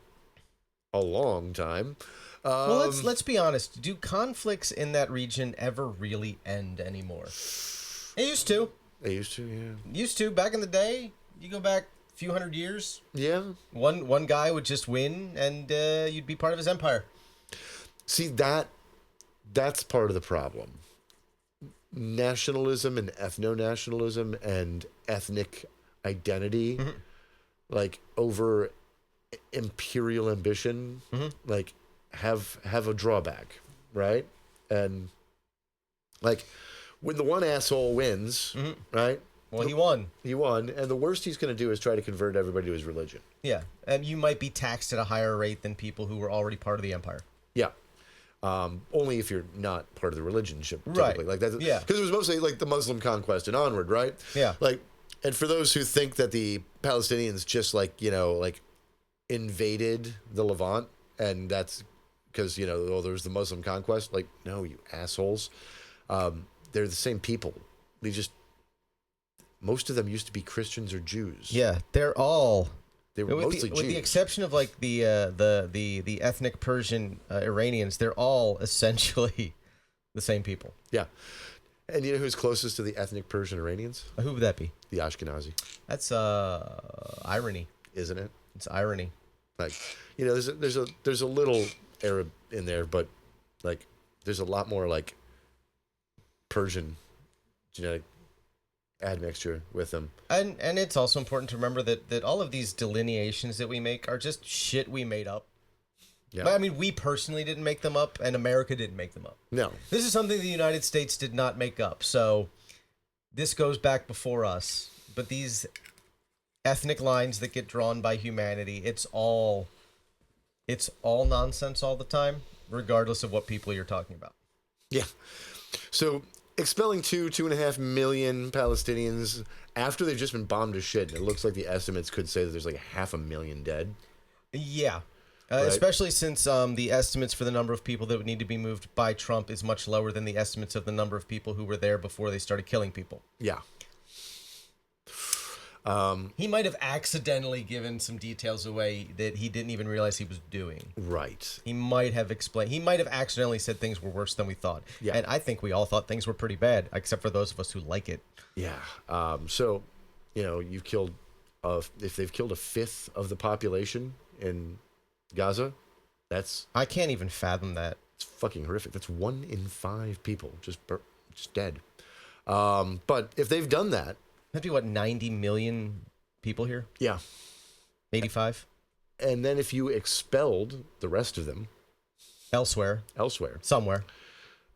a long time. Well, let's be honest. Do conflicts in that region ever really end anymore? They used to. They used to, yeah. Used to back in the day. You go back a few hundred years. Yeah. One guy would just win, and you'd be part of his empire. See, that's part of the problem. Nationalism and ethno-nationalism and ethnic identity, like over imperial ambition, like have a drawback, right? And like when the one asshole wins, right? Well, he won. He won, and the worst he's going to do is try to convert everybody to his religion. Yeah, and you might be taxed at a higher rate than people who were already part of the empire. Yeah. Only if you're not part of the religion, typically. Right. Like that, yeah. Because it was mostly like the Muslim conquest and onward, right? Yeah. Like, and for those who think that the Palestinians just like invaded the Levant, and that's because there's the Muslim conquest. Like, no, you assholes. They're the same people. Most of them used to be Christians or Jews. Yeah, they were mostly Jews. With the exception of like the ethnic Persian Iranians, they're all essentially the same people. Yeah. And you know who's closest to the ethnic Persian Iranians? Who would that be? The Ashkenazi. That's irony, isn't it? It's irony. Like, there's a little Arab in there, but like there's a lot more like Persian genetic admixture with them. And it's also important to remember that all of these delineations that we make are just shit we made up. Yeah. But, I mean, we personally didn't make them up, and America didn't make them up. No. This is something the United States did not make up. So this goes back before us. But these ethnic lines that get drawn by humanity, it's all nonsense all the time, regardless of what people you're talking about. Yeah. So expelling 2.5 million Palestinians after they've just been bombed to shit. It looks like the estimates could say that there's like 500,000 dead. Yeah. Right? Especially since the estimates for the number of people that would need to be moved by Trump is much lower than the estimates of the number of people who were there before they started killing people. Yeah. He might have accidentally given some details away that he didn't even realize he was doing. Right. He might have explained. He might have accidentally said things were worse than we thought. Yeah. And I think we all thought things were pretty bad, except for those of us who like it. Yeah. So, you've killed, if they've killed a fifth of the population in Gaza, I can't even fathom that. It's fucking horrific. That's 1 in 5 people just dead. But if they've done that, that'd be what, 90 million people here? Yeah. 85? And then if you expelled the rest of them elsewhere, somewhere,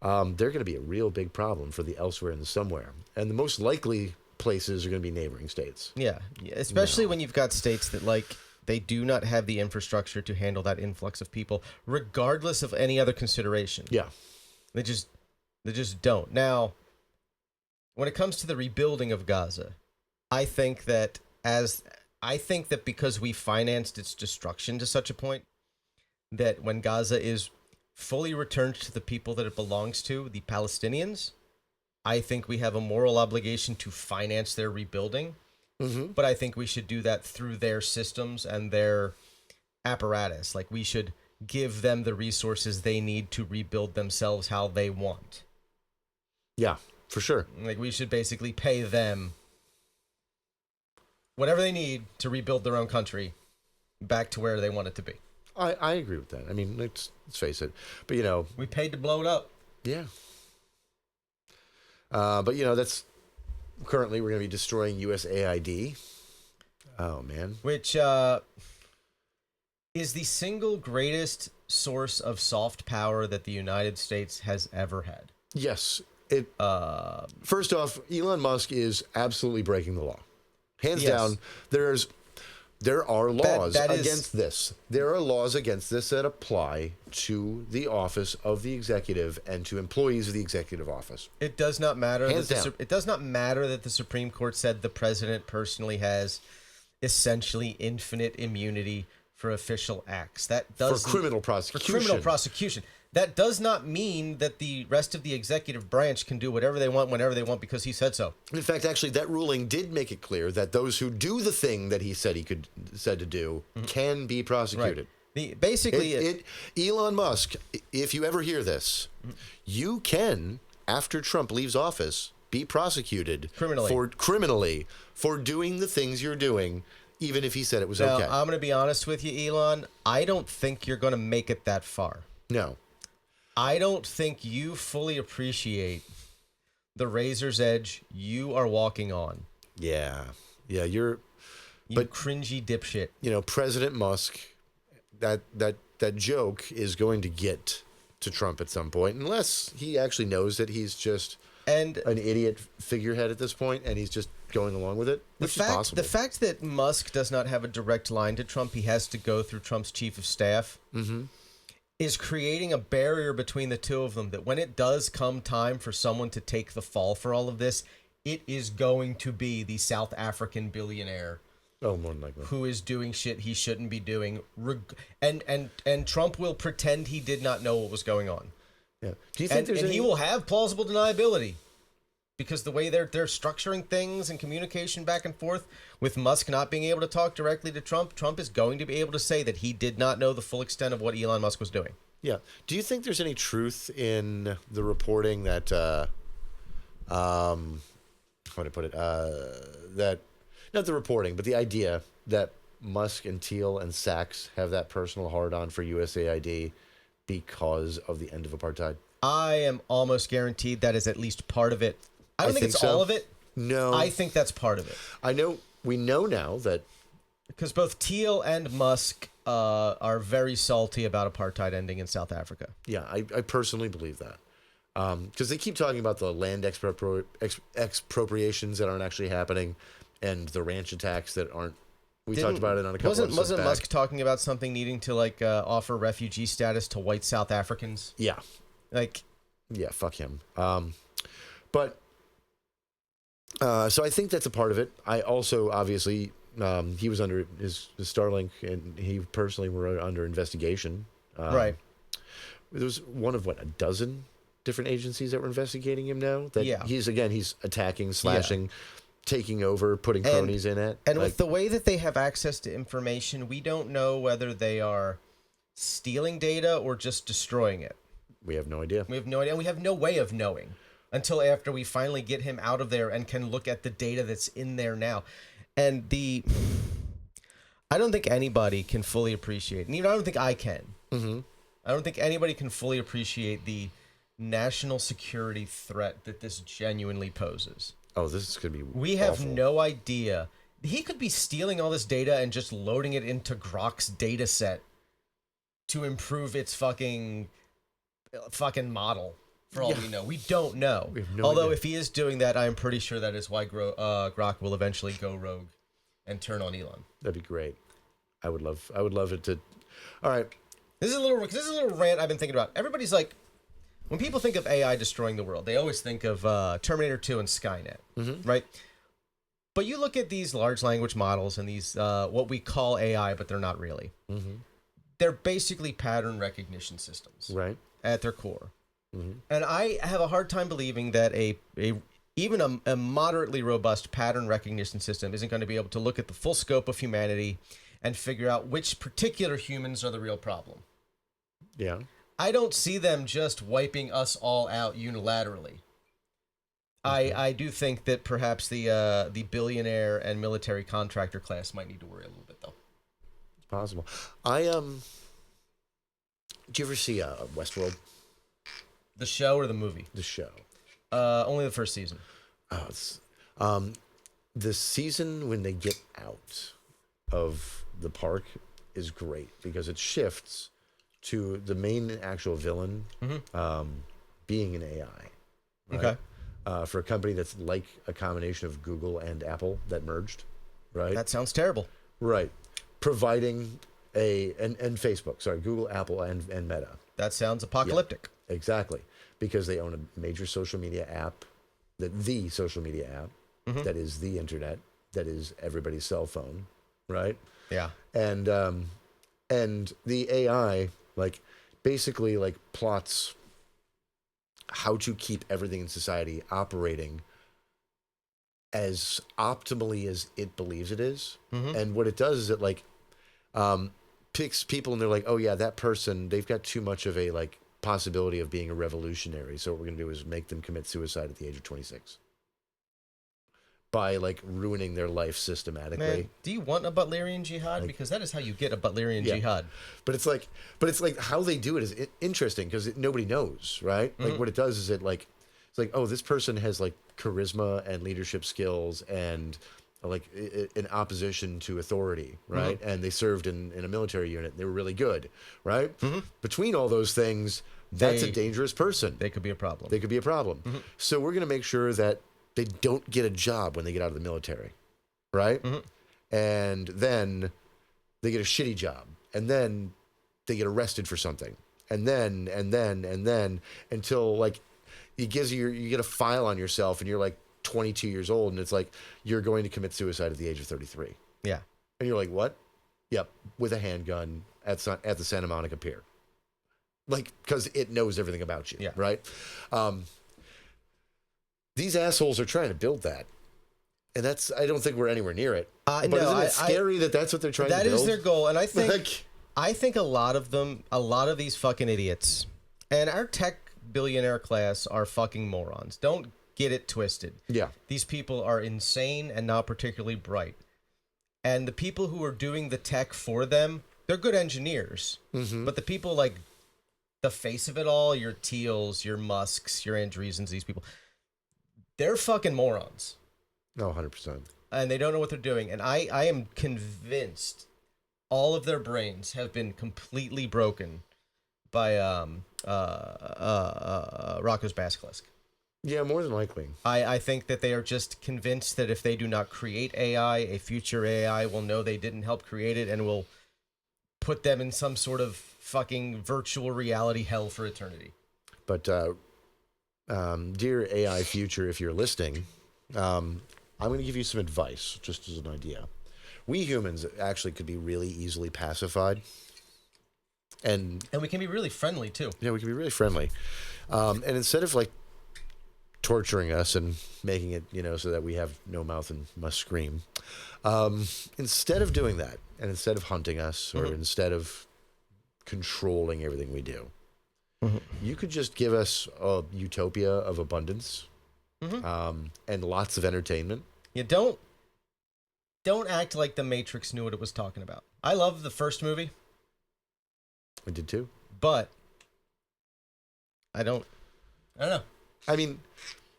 they're going to be a real big problem for the elsewhere and the somewhere. And the most likely places are going to be neighboring states. Yeah, especially when you've got states that they do not have the infrastructure to handle that influx of people, regardless of any other consideration. Yeah. They just don't. Now, when it comes to the rebuilding of Gaza, I think that as I think that because we financed its destruction to such a point that when Gaza is fully returned to the people that it belongs to, the Palestinians, I think we have a moral obligation to finance their rebuilding. Mm-hmm. But I think we should do that through their systems and their apparatus. Like, we should give them the resources they need to rebuild themselves how they want. Yeah, for sure. Like, we should basically pay them whatever they need to rebuild their own country back to where they want it to be. I agree with that. I mean, let's face it. But, you know... We paid to blow it up. Yeah. But, you know, that's... Currently, we're going to be destroying USAID. Oh, man. Which is the single greatest source of soft power that the United States has ever had. Yes. First off, Elon Musk is absolutely breaking the law. Hands down, there are laws against this. There are laws against this that apply to the office of the executive and to employees of the executive office. It does not matter. It does not matter that the Supreme Court said the president personally has essentially infinite immunity for official acts. That does for criminal prosecution. That does not mean that the rest of the executive branch can do whatever they want whenever they want because he said so. In fact, actually, that ruling did make it clear that those who do the thing that he said to do can be prosecuted. Right. Elon Musk, if you ever hear this, you can, after Trump leaves office, be prosecuted criminally for doing the things you're doing, even if he said it was okay. I'm going to be honest with you, Elon. I don't think you're going to make it that far. No. I don't think you fully appreciate the razor's edge you are walking on. Yeah. Yeah, you cringy dipshit. You know, President Musk, that joke is going to get to Trump at some point, unless he actually knows that he's just an idiot figurehead at this point, and he's just going along with it, which is possible. The fact that Musk does not have a direct line to Trump, he has to go through Trump's chief of staff. Mm-hmm. Is creating a barrier between the two of them that when it does come time for someone to take the fall for all of this, it is going to be the South African billionaire. Oh, more than likely. Who is doing shit he shouldn't be doing. And Trump will pretend he did not know what was going on. Yeah. Do you think he will have plausible deniability. Because the way they're structuring things and communication back and forth, with Musk not being able to talk directly to Trump, Trump is going to be able to say that he did not know the full extent of what Elon Musk was doing. Yeah. Do you think there's any truth in the reporting that, how do I put it? That, not the reporting, but the idea that Musk and Thiel and Sachs have that personal hard-on for USAID because of the end of apartheid? I am almost guaranteed that is at least part of it. I don't think it's all of it. No. I think that's part of it. We know now that... Because both Thiel and Musk are very salty about apartheid ending in South Africa. Yeah, I personally believe that. Because they keep talking about the land expropriations that aren't actually happening and the ranch attacks that aren't... We talked about it on a couple episodes Wasn't back. Musk talking about something needing to offer refugee status to white South Africans? Yeah. Yeah, fuck him. So I think that's a part of it. I also, obviously, he was under his Starlink, and he personally were under investigation. Right. There was one of, a dozen different agencies that were investigating him now? He's attacking, slashing, taking over, putting cronies in it. And with the way that they have access to information, we don't know whether they are stealing data or just destroying it. We have no idea. We have no idea. And we have no way of knowing until after we finally get him out of there and can look at the data that's in there now. And I don't think anybody can fully appreciate, and even I don't think I can. Mm-hmm. I don't think anybody can fully appreciate the national security threat that this genuinely poses. Oh, this is going to be We have no idea. He could be stealing all this data and just loading it into Grok's data set to improve its fucking model. For all we know, we don't know. We have no Although idea. if he is doing that, I am pretty sure that is why Grok will eventually go rogue and turn on Elon. That'd be great. I would love it to. All right. This is a little rant I've been thinking about. Everybody's like, when people think of AI destroying the world, they always think of Terminator 2 and Skynet, right? But you look at these large language models and these what we call AI, but they're not really. They're basically pattern recognition systems, Right. at their core. And I have a hard time believing that even a moderately robust pattern recognition system isn't going to be able to look at the full scope of humanity and figure out which particular humans are the real problem. Yeah. I don't see them just wiping us all out unilaterally. I do think that perhaps the billionaire and military contractor class might need to worry a little bit, though. It's possible. Did you ever see Westworld? The show or the movie? The show. Only the first season. Oh, it's the season when they get out of the park is great because it shifts to the main actual villain being an AI. Right? Okay. For a company that's like a combination of Google and Apple that merged, right? That sounds terrible. Right. Providing and Facebook, sorry, Google, Apple, and Meta. That sounds apocalyptic. Yeah, exactly. Because they own a major social media app, the social media app, that is the internet, that is everybody's cell phone, right? Yeah. And the AI, basically plots how to keep everything in society operating as optimally as it believes it is. And what it does is it picks people and they're like, oh yeah, that person, they've got too much of a possibility of being a revolutionary. So what we're going to do is make them commit suicide at the age of 26 by ruining their life systematically. Man, do you want a Butlerian jihad? Because that is how you get a Butlerian jihad. But it's how they do it is interesting because nobody knows, right? What it does is it's oh, this person has charisma and leadership skills and in opposition to authority, right? And they served in a military unit. They were really good, right? Between all those things, that's a dangerous person. They could be a problem. They could be a problem. So we're going to make sure that they don't get a job when they get out of the military, right? And then they get a shitty job. And then they get arrested for something. And then until it gives you get a file on yourself and you're 22 years old and it's you're going to commit suicide at the age of 33. Yeah. And you're like, what? Yep, with a handgun at the Santa Monica Pier. Because it knows everything about you, right? These assholes are trying to build that. And I don't think we're anywhere near it. But no, isn't it scary that that's what they're trying to build? That is their goal. And I think a lot of these fucking idiots, and our tech billionaire class are fucking morons. Don't get it twisted. Yeah. These people are insane and not particularly bright. And the people who are doing the tech for them, they're good engineers. But the people the face of it all, your Thiels, your Musks, your Andreessens, these people, they're fucking morons. No, 100%. And they don't know what they're doing. And I am convinced all of their brains have been completely broken by Rocco's Basilisk. Yeah, more than likely. I think that they are just convinced that if they do not create AI, a future AI will know they didn't help create it and will put them in some sort of fucking virtual reality hell for eternity. But, dear AI future, if you're listening, I'm going to give you some advice, just as an idea. We humans actually could be really easily pacified. And we can be really friendly, too. Yeah, we can be really friendly. And instead of torturing us and making it, so that we have no mouth and must scream, instead of doing that, and instead of hunting us, or instead of controlling everything we do, you could just give us a utopia of abundance, and lots of entertainment. Yeah, don't act like the Matrix knew what it was talking about. I love the first movie. I did too. But I don't know. I mean,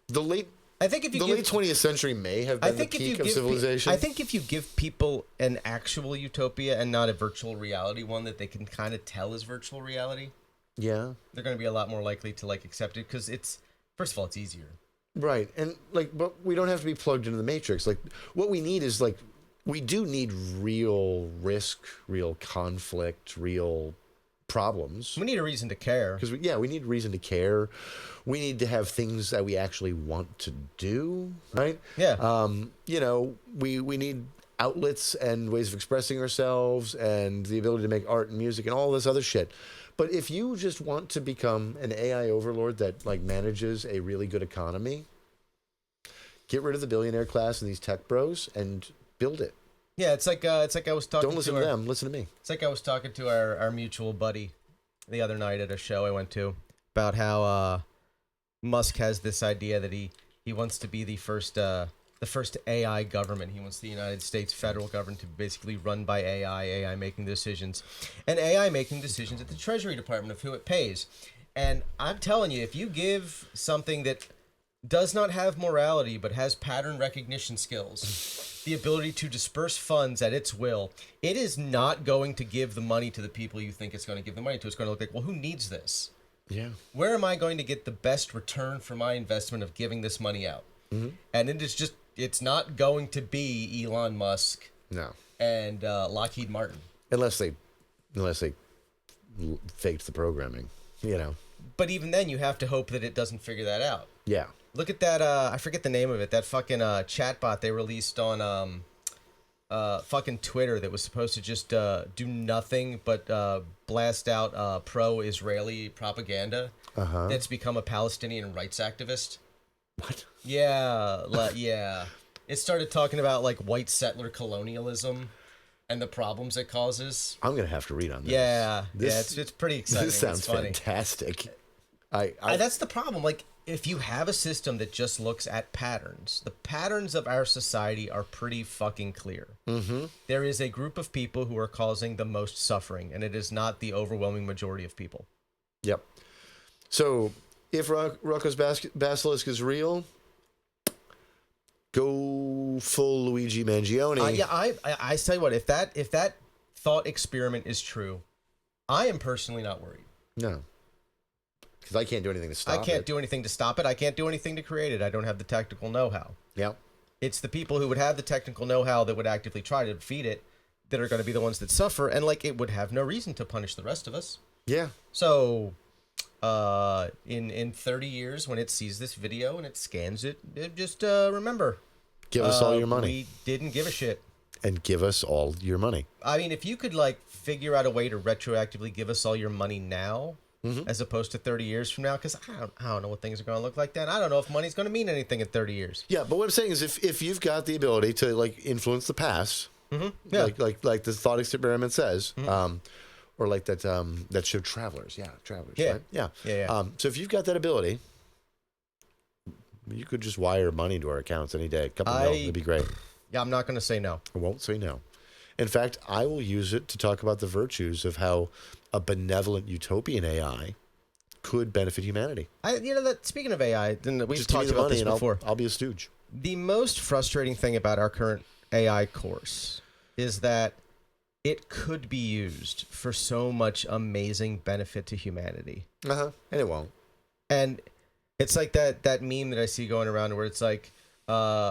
the late 20th century may have been the peak of civilization. I think if you give people an actual utopia and not a virtual reality one that they can kind of tell is virtual reality, yeah, they're going to be a lot more likely to accept it because first of all, it's easier. Right. And but we don't have to be plugged into the Matrix. What we need is we do need real risk, real conflict, real problems. We need a reason to care. Because we need reason to care. We need to have things that we actually want to do, right? Yeah. You know, we need outlets and ways of expressing ourselves and the ability to make art and music and all this other shit. But if you just want to become an AI overlord that like manages a really good economy, get rid of the billionaire class and these tech bros and build it. Yeah, it's like I was talking. Don't listen to them. Listen to me. It's like I was talking to our mutual buddy the other night at a show I went to about how Musk has this idea that he wants to be the first AI government. He wants the United States federal government to be basically run by AI making decisions, and AI making decisions at the Treasury Department of who it pays. And I'm telling you, if you give something that does not have morality but has pattern recognition skills, the ability to disperse funds at its will, it is not going to give the money to the people you think it's going to give the money to. It's going to look like, well, who needs this? Yeah. Where am I going to get the best return for my investment of giving this money out? Mm-hmm. And it's not going to be Elon Musk and Lockheed Martin. Unless they faked the programming, you know. But even then, you have to hope that it doesn't figure that out. Yeah. Look at that, I forget the name of it, that fucking chatbot they released on fucking Twitter that was supposed to just do nothing but blast out pro-Israeli propaganda that's become a Palestinian rights activist. What? Yeah, yeah. It started talking about, like, white settler colonialism and the problems it causes. I'm going to have to read on this. Yeah, it's pretty exciting. This sounds it's funny. fantastic. That's the problem, like, if you have a system that just looks at patterns, the patterns of our society are pretty fucking clear. Mm-hmm. There is a group of people who are causing the most suffering, and it is not the overwhelming majority of people. Yep. So, if Rocco's Basilisk is real, go full Luigi Mangione. I tell you what, if that thought experiment is true, I am personally not worried. No. Because I can't do anything to stop it. I can't do anything to stop it. I can't do anything to create it. I don't have the technical know-how. Yeah. It's the people who would have the technical know-how that would actively try to defeat it that are going to be the ones that suffer, and like it would have no reason to punish the rest of us. Yeah. So, in 30 years, when it sees this video and it scans it just remember. Give us all your money. We didn't give a shit. And give us all your money. I mean, if you could like figure out a way to retroactively give us all your money now, as opposed to 30 years from now, because I don't know what things are going to look like then. I don't know if money's going to mean anything in 30 years. Yeah, but what I'm saying is if you've got the ability to like influence the past, like the thought experiment says, or like that show Travelers, right? Yeah. So if you've got that ability, you could just wire money to our accounts any day. A couple mil, it'd be great. Yeah, I'm not going to say no. I won't say no. In fact, I will use it to talk about the virtues of how a benevolent utopian AI could benefit humanity. Speaking of AI, we've just talked about this before. I'll be a stooge. The most frustrating thing about our current AI course is that it could be used for so much amazing benefit to humanity. And it won't. And it's like that meme that I see going around where it's like,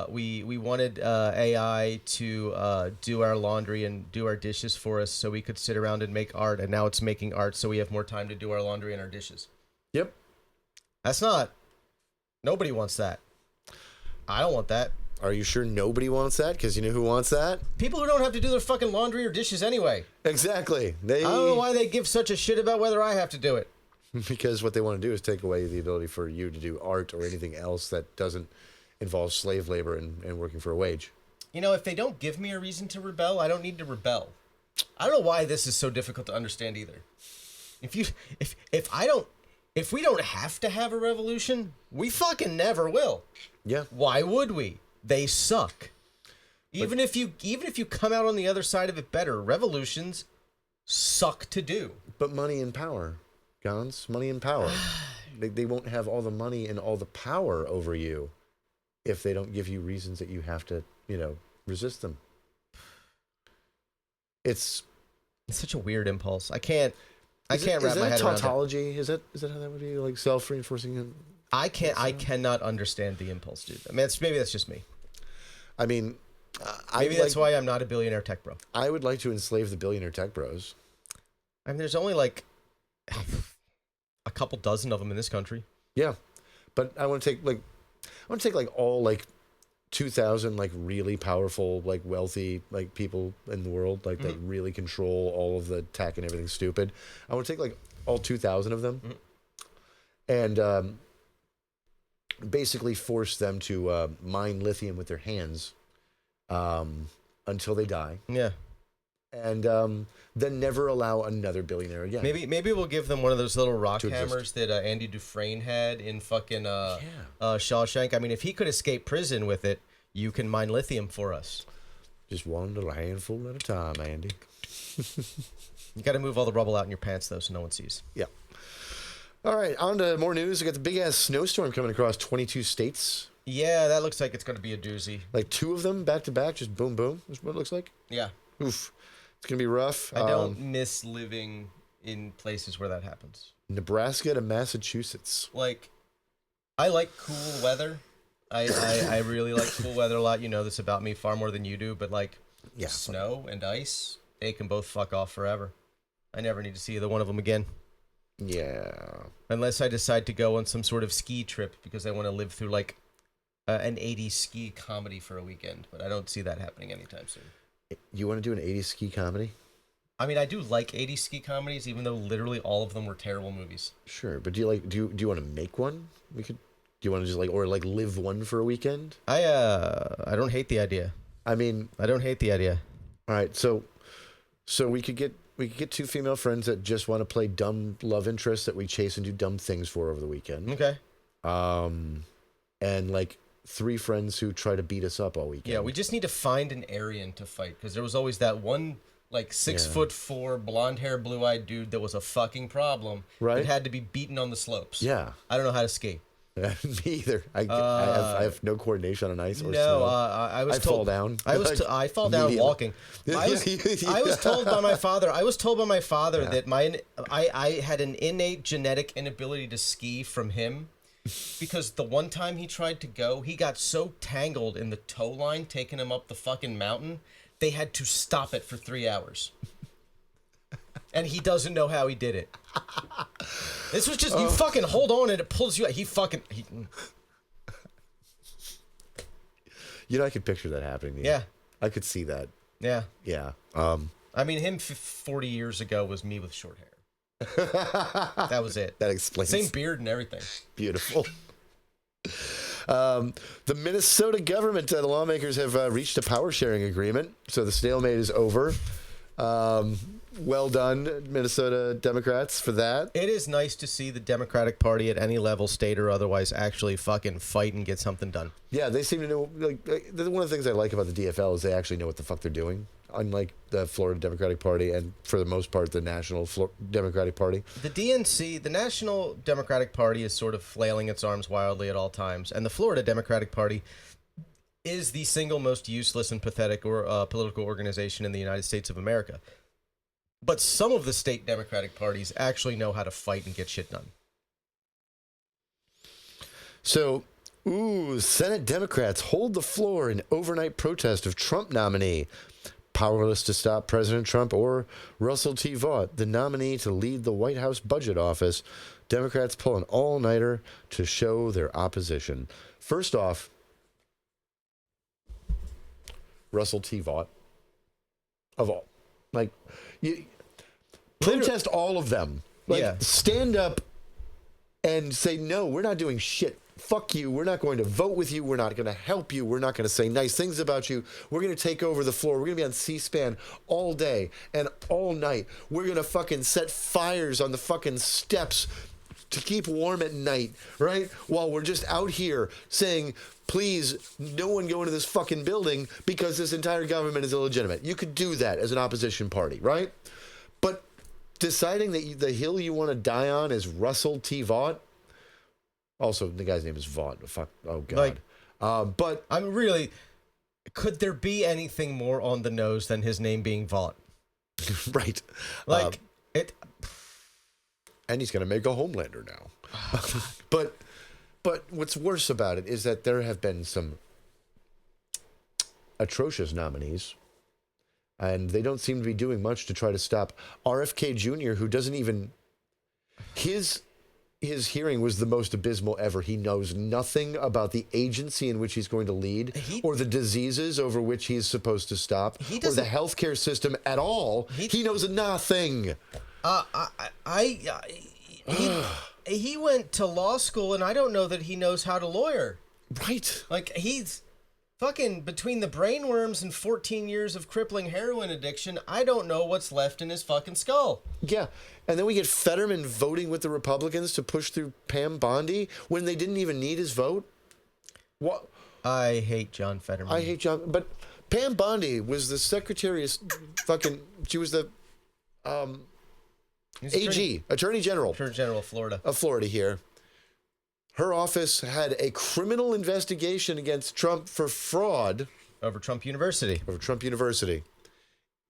we wanted AI to do our laundry and do our dishes for us so we could sit around and make art, and now it's making art so we have more time to do our laundry and our dishes. Yep. Nobody wants that. I don't want that. Are you sure nobody wants that? Because you know who wants that? People who don't have to do their fucking laundry or dishes anyway. Exactly. I don't know why they give such a shit about whether I have to do it. Because what they want to do is take away the ability for you to do art or anything else that doesn't involve slave labor and working for a wage. You know, if they don't give me a reason to rebel, I don't need to rebel. I don't know why this is so difficult to understand either. If we don't have to have a revolution, we fucking never will. Yeah. Why would we? They suck. Even if you come out on the other side of it better, revolutions suck to do. But money and power, Gons, money and power. They won't have all the money and all the power over you if they don't give you reasons that you have to, resist them. It's such a weird impulse. I can't wrap my head around it. Is that tautology? Is that how that would be, like self-reinforcing? I cannot understand the impulse, dude. I mean, maybe that's just me. I mean, maybe that's why I'm not a billionaire tech bro. I would like to enslave the billionaire tech bros. I mean, there's only like a couple dozen of them in this country. Yeah, but I want to take all like 2,000 like really powerful, like wealthy, like people in the world, like that really control all of the tech and everything stupid. I want to take like all 2,000 of them and basically force them to mine lithium with their hands until they die. Yeah. And then never allow another billionaire again. Maybe we'll give them one of those little rock To hammers exist. that Andy Dufresne had in fucking Shawshank. I mean, if he could escape prison with it, you can mine lithium for us. Just one little handful at a time, Andy. You got to move all the rubble out in your pants, though, so no one sees. Yeah. All right, on to more news. We got the big-ass snowstorm coming across 22 states. Yeah, that looks like it's going to be a doozy. Like 2 of them back-to-back, just boom, boom. That's what it looks like. Yeah. Oof. It's going to be rough. I don't miss living in places where that happens. Nebraska to Massachusetts. Like, I like cool weather. I really like cool weather a lot. You know this about me far more than you do, but like Yeah. snow and ice, they can both fuck off forever. I never need to see either one of them again. Yeah. Unless I decide to go on some sort of ski trip because I want to live through like an 80s ski comedy for a weekend. But I don't see that happening anytime soon. You want to do an 80s ski comedy? I mean, I do like 80s ski comedies, even though literally all of them were terrible movies. Sure, but do you want to make one? Do you want to just live one for a weekend? I don't hate the idea. I mean, I don't hate the idea. all right, so we could get 2 female friends that just want to play dumb love interests that we chase and do dumb things for over the weekend. Okay. And like 3 friends who try to beat us up all weekend. Yeah, we just need to find an Aryan to fight because there was always that one like 6'4", blonde hair, blue eyed dude that was a fucking problem. Right. That had to be beaten on the slopes. Yeah. I don't know how to skate. Me either. I have no coordination on ice or No, snow. I was I told. fall down. I fall down Immediately. walking. I was told by my father. That I had an innate genetic inability to ski from him, because the one time he tried to go, he got so tangled in the tow line taking him up the fucking mountain, they had to stop it for 3 hours. And he doesn't know how he did it. This was just, you fucking hold on and it pulls you out. You know, I could picture that happening. To you. Yeah. I could see that. Yeah. Yeah. I mean, him 40 years ago was me with short hair. That was it. That explains. Same beard and everything. Beautiful. The Minnesota government, the lawmakers have reached a power sharing agreement, so the stalemate is over. Well done, Minnesota Democrats, for that. It is nice to see the Democratic Party at any level, state or otherwise, actually fucking fight and get something done. Yeah, they seem to know. Like one of the things I like about the DFL is they actually know what the fuck they're doing. Unlike the Florida Democratic Party and, for the most part, the National Democratic Party. The DNC, the National Democratic Party, is sort of flailing its arms wildly at all times, and the Florida Democratic Party is the single most useless and pathetic political organization in the United States of America. But some of the state Democratic parties actually know how to fight and get shit done. So, Senate Democrats hold the floor in overnight protest of Trump nominee. Powerless to stop President Trump or Russell T. Vought, the nominee to lead the White House Budget Office. Democrats pull an all-nighter to show their opposition. First off, Russell T. Vought, of all. Like, you protest all of them. Like, Yeah. stand up and say, no, we're not doing shit. Fuck you. We're not going to vote with you. We're not going to help you. We're not going to say nice things about you. We're going to take over the floor. We're going to be on C-SPAN all day and all night. We're going to fucking set fires on the fucking steps to keep warm at night, right? While we're just out here saying, please, no one go into this fucking building because this entire government is illegitimate. You could do that as an opposition party, right? But deciding that the hill you want to die on is Russell T. Vought. Also, the guy's name is Vaught. Fuck. Oh, God. But I'm really... Could there be anything more on the nose than his name being Vaught? right. Like, it... And he's going to make a Homelander now. But what's worse about it is that there have been some atrocious nominees, and they don't seem to be doing much to try to stop RFK Jr., who doesn't even... His hearing was the most abysmal ever. He knows nothing about the agency in which he's going to lead, or the diseases over which he is supposed to stop, or the healthcare system at all. He knows nothing. He went to law school, and I don't know that he knows how to lawyer. Right. Like, he's fucking between the brainworms and 14 years of crippling heroin addiction. I don't know what's left in his fucking skull. Yeah. And then we get Fetterman voting with the Republicans to push through Pam Bondi when they didn't even need his vote. What? I hate John Fetterman. But Pam Bondi was the Secretary of she was the Attorney General. Attorney General of Florida. Of Florida here. Her office had a criminal investigation against Trump for fraud. Over Trump University.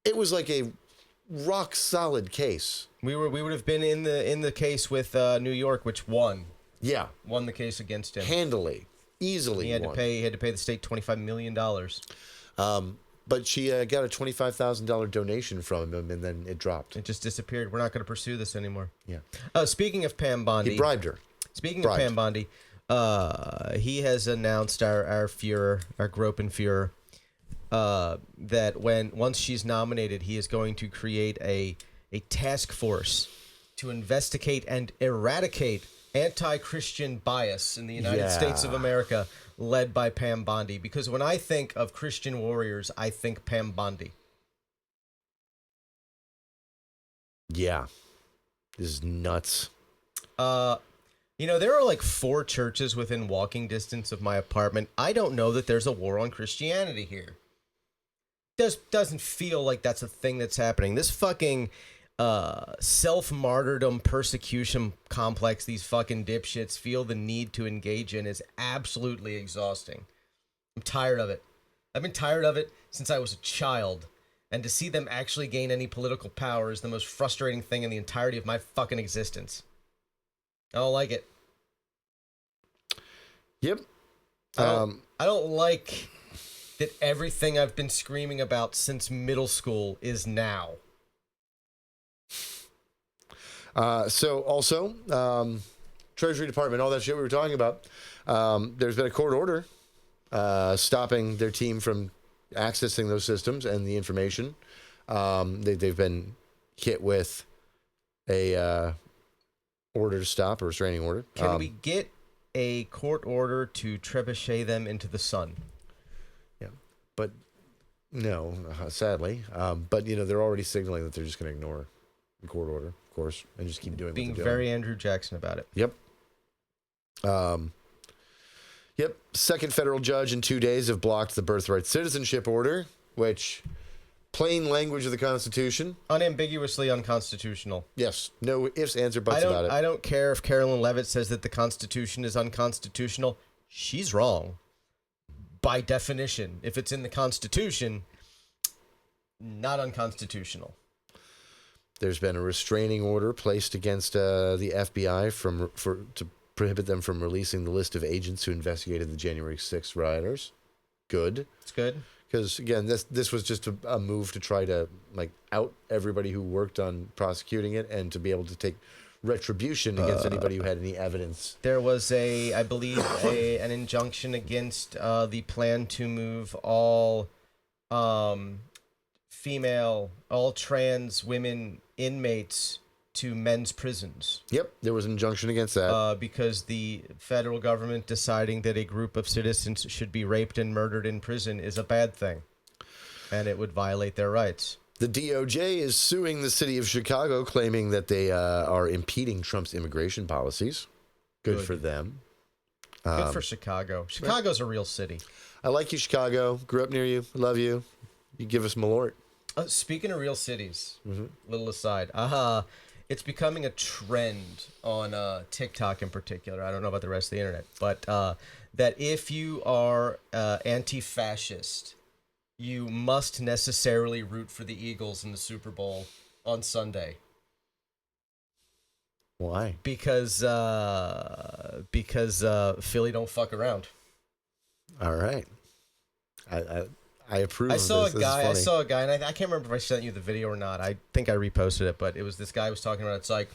It was like a rock solid case. We would have been in the case with New York, which won. Yeah. Won the case against him. Handily. Easily. He had to pay the state $25 million. But she got a $25,000 donation from him, and then it dropped. It just disappeared. We're not going to pursue this anymore. Yeah. Speaking of Pam Bondi. He bribed her. Speaking of Pam Bondi, he has announced our Führer, our Gropin Führer, that once she's nominated, he is going to create a task force to investigate and eradicate anti-Christian bias in the United States of America, led by Pam Bondi. Because when I think of Christian warriors, I think Pam Bondi. Yeah. This is nuts. There are like 4 churches within walking distance of my apartment. I don't know that there's a war on Christianity here. Doesn't feel like that's a thing that's happening. This fucking self-martyrdom persecution complex these fucking dipshits feel the need to engage in is absolutely exhausting. I'm tired of it. I've been tired of it since I was a child. And to see them actually gain any political power is the most frustrating thing in the entirety of my fucking existence. I don't like it. Yep. I don't like that everything I've been screaming about since middle school is now. So also, Treasury Department, all that shit we were talking about, there's been a court order stopping their team from accessing those systems and the information. They've been hit with a order to stop, a restraining order. Can we get a court order to trebuchet them into the sun? Yeah, but no, sadly. But they're already signaling that they're just going to ignore the court order, of course, and just keep doing being what they're very doing. Andrew Jackson about it. Yep. Yep. Second federal judge in 2 days have blocked the birthright citizenship order, which, plain language of the Constitution, unambiguously unconstitutional. Yes. No ifs, ands, or buts about it. I don't care if Carolyn Levitt says that the Constitution is unconstitutional. She's wrong. By definition, if it's in the Constitution, not unconstitutional. There's been a restraining order placed against the FBI to prohibit them from releasing the list of agents who investigated the January 6th rioters. Good. It's good. Because, again, this was just a move to try to out everybody who worked on prosecuting it and to be able to take retribution against anybody who had any evidence. There was I believe, an injunction against the plan to move all all trans women inmates to men's prisons. Yep, there was an injunction against that. Because the federal government deciding that a group of citizens should be raped and murdered in prison is a bad thing, and it would violate their rights. The DOJ is suing the city of Chicago, claiming that they are impeding Trump's immigration policies. Good for them. Good for Chicago. Chicago's a real city. I like you, Chicago. Grew up near you. Love you. You give us Malort. Speaking of real cities, little aside, it's becoming a trend on TikTok in particular. I don't know about the rest of the internet, but that if you are anti-fascist, you must necessarily root for the Eagles in the Super Bowl on Sunday. Why? Because Philly don't fuck around. All right. I approve. I saw of this. I saw a guy, and I can't remember if I sent you the video or not. I think I reposted it, but it was this guy was talking about. It's like,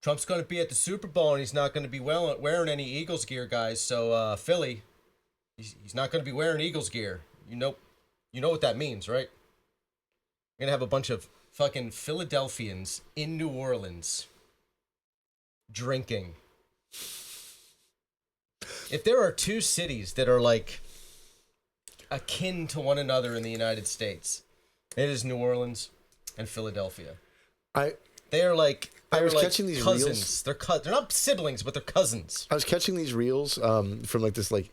Trump's going to be at the Super Bowl, and he's not going to be wearing any Eagles gear, guys. So, Philly, he's not going to be wearing Eagles gear. You know what that means, right? You're going to have a bunch of fucking Philadelphians in New Orleans drinking. If there are two cities that are, like, akin to one another in the United States, it is New Orleans and Philadelphia. They're like catching these cousins. reels. They're not siblings, but they're cousins. I was catching these reels from like this like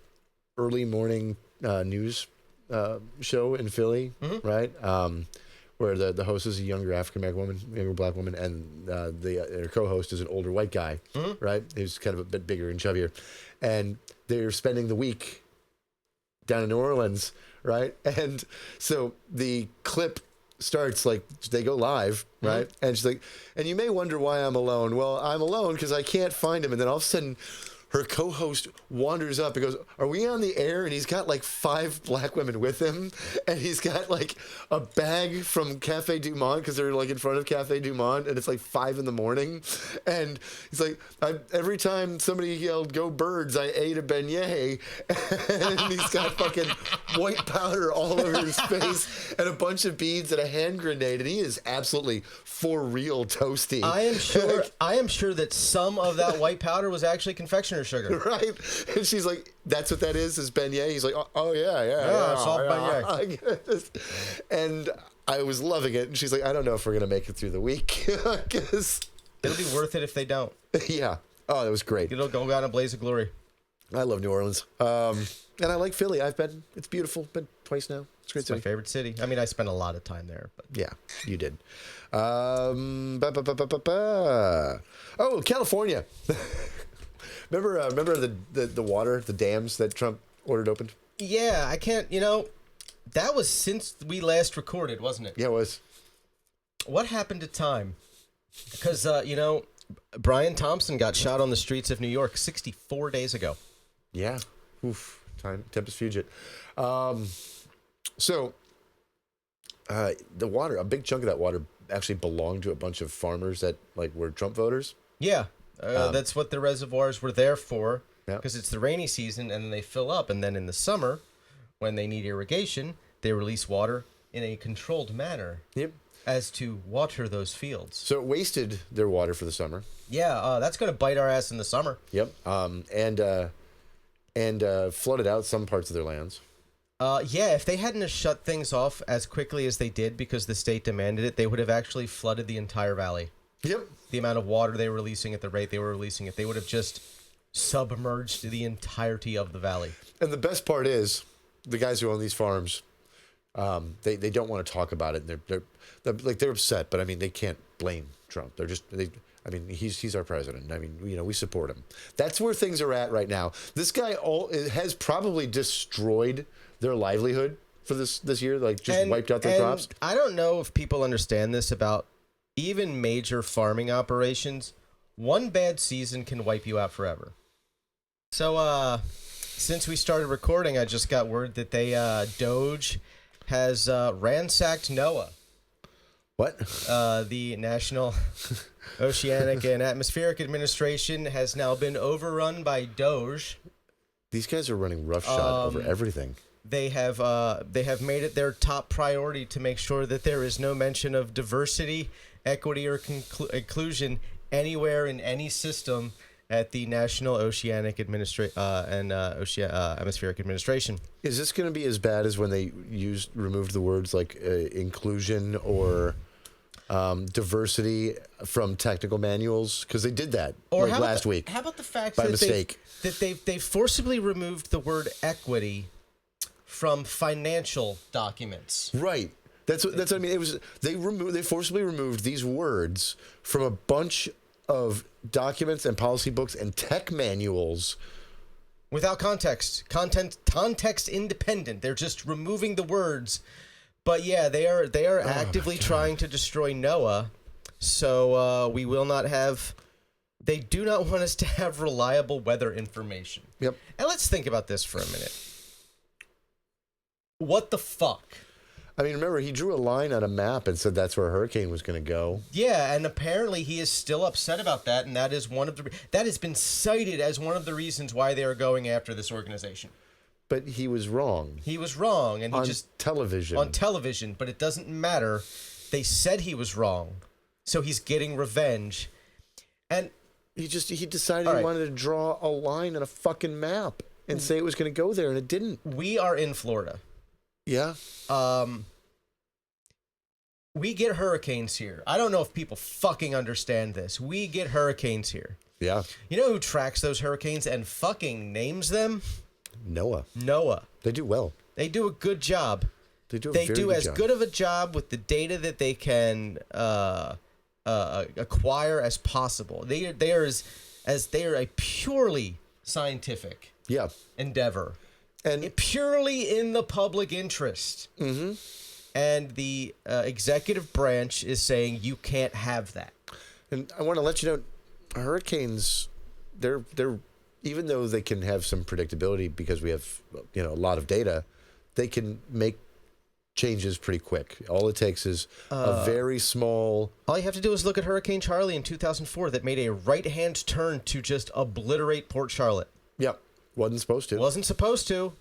early morning news show in Philly, right? Where the host is a younger younger black woman, and their co-host is an older white guy, right? Who's kind of a bit bigger and chubbier, and they're spending the week down in New Orleans, right? And so the clip starts like they go live, right? And she's like, and you may wonder why I'm alone. Well, I'm alone because I can't find him. And then all of a sudden her co-host wanders up and goes, are we on the air? And he's got like 5 black women with him, and he's got like a bag from Cafe Du Monde because they're like in front of Cafe Du Monde, and it's like 5 a.m. and he's like, every time somebody yelled "Go Birds," I ate a beignet, and he's got fucking white powder all over his face and a bunch of beads and a hand grenade, and he is absolutely for real toasty. I am sure that some of that white powder was actually confectioner sugar. Right? And she's like, that's what that is beignet? He's like, oh yeah, soft beignet. And I was loving it. And she's like, I don't know if we're going to make it through the week. Cause, it'll be worth it if they don't. Yeah. Oh, that was great. It'll go down in a blaze of glory. I love New Orleans. And I like Philly. It's beautiful. Been twice now. It's a great city. My favorite city. I mean, I spent a lot of time there. But yeah, you did. Oh, California. Remember the water, the dams that Trump ordered opened? Yeah, I can't, that was since we last recorded, wasn't it? Yeah, it was. What happened to time? Because, Brian Thompson got shot on the streets of New York 64 days ago. Yeah. Oof. Tempus fugit. So, the water, a big chunk of that water actually belonged to a bunch of farmers that were Trump voters. Yeah. That's what the reservoirs were there for, because yeah. It's the rainy season, and then they fill up, and then in the summer, when they need irrigation, they release water in a controlled manner. Yep. As to water those fields. So it wasted their water for the summer. Yeah, that's going to bite our ass in the summer. Yep. And flooded out some parts of their lands. Yeah, if they hadn't have shut things off as quickly as they did because the state demanded it, they would have actually flooded the entire valley. Yep. The amount of water they were releasing at the rate they were releasing it, they would have just submerged the entirety of the valley. And the best part is, the guys who own these farms, they don't want to talk about it. And they're upset, but I mean, they can't blame Trump. He's our president. I mean, we support him. That's where things are at right now. This guy has probably destroyed their livelihood for this year, wiped out their crops. I don't know if people understand this about even major farming operations. One bad season can wipe you out forever. So, since we started recording, I just got word that DOGE has ransacked NOAA. What? The National Oceanic and Atmospheric Administration has now been overrun by DOGE. These guys are running roughshod over everything. They have made it their top priority to make sure that there is no mention of diversity, equity, or inclusion anywhere in any system at the National Oceanic Atmospheric Administration. Is this going to be as bad as when they removed the words like inclusion or diversity from technical manuals? Because they did that last week. How about the fact by that mistake they forcibly removed the word equity from financial documents? Right. That's what I mean. It was they forcibly removed these words from a bunch of documents and policy books and tech manuals without context independent. They're just removing the words. But yeah, they are actively trying to destroy NOAA. So we will not have. They do not want us to have reliable weather information. Yep. And let's think about this for a minute. What the fuck? I mean, remember, he drew a line on a map and said that's where a hurricane was going to go. Yeah, and apparently he is still upset about that, and that is that has been cited as one of the reasons why they are going after this organization. But he was wrong. He was wrong, and he on just television. On television, but it doesn't matter. They said he was wrong, so he's getting revenge, and he decided he wanted to draw a line on a fucking map and say it was going to go there, and it didn't. We are in Florida. Yeah. We get hurricanes here. I don't know if people fucking understand this. We get hurricanes here. Yeah. You know who tracks those hurricanes and fucking names them? NOAA. They do well. They do a good job. They do as good of a job with the data that they can acquire as possible. They are a purely scientific endeavor. And purely in the public interest. Mm-hmm. And the executive branch is saying you can't have that. And I want to let you know, hurricanes, they're even though they can have some predictability because we have a lot of data, they can make changes pretty quick. All it takes is a very small. All you have to do is look at Hurricane Charlie in 2004 that made a right-hand turn to just obliterate Port Charlotte. Yep. Wasn't supposed to.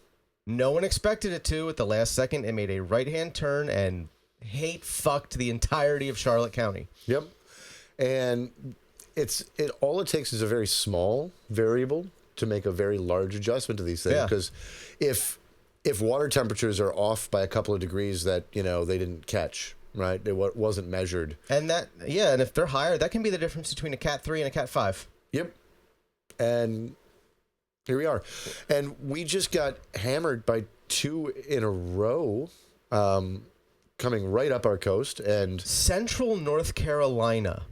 No one expected it to. At the last second, it made a right-hand turn and fucked the entirety of Charlotte County. Yep. And all it takes is a very small variable to make a very large adjustment to these things. Because if water temperatures are off by a couple of degrees that they didn't catch, right? It wasn't measured. And and if they're higher, that can be the difference between a Cat 3 and a Cat 5. Yep. And here we are. And we just got hammered by 2 in a row coming right up our coast. And Central North Carolina,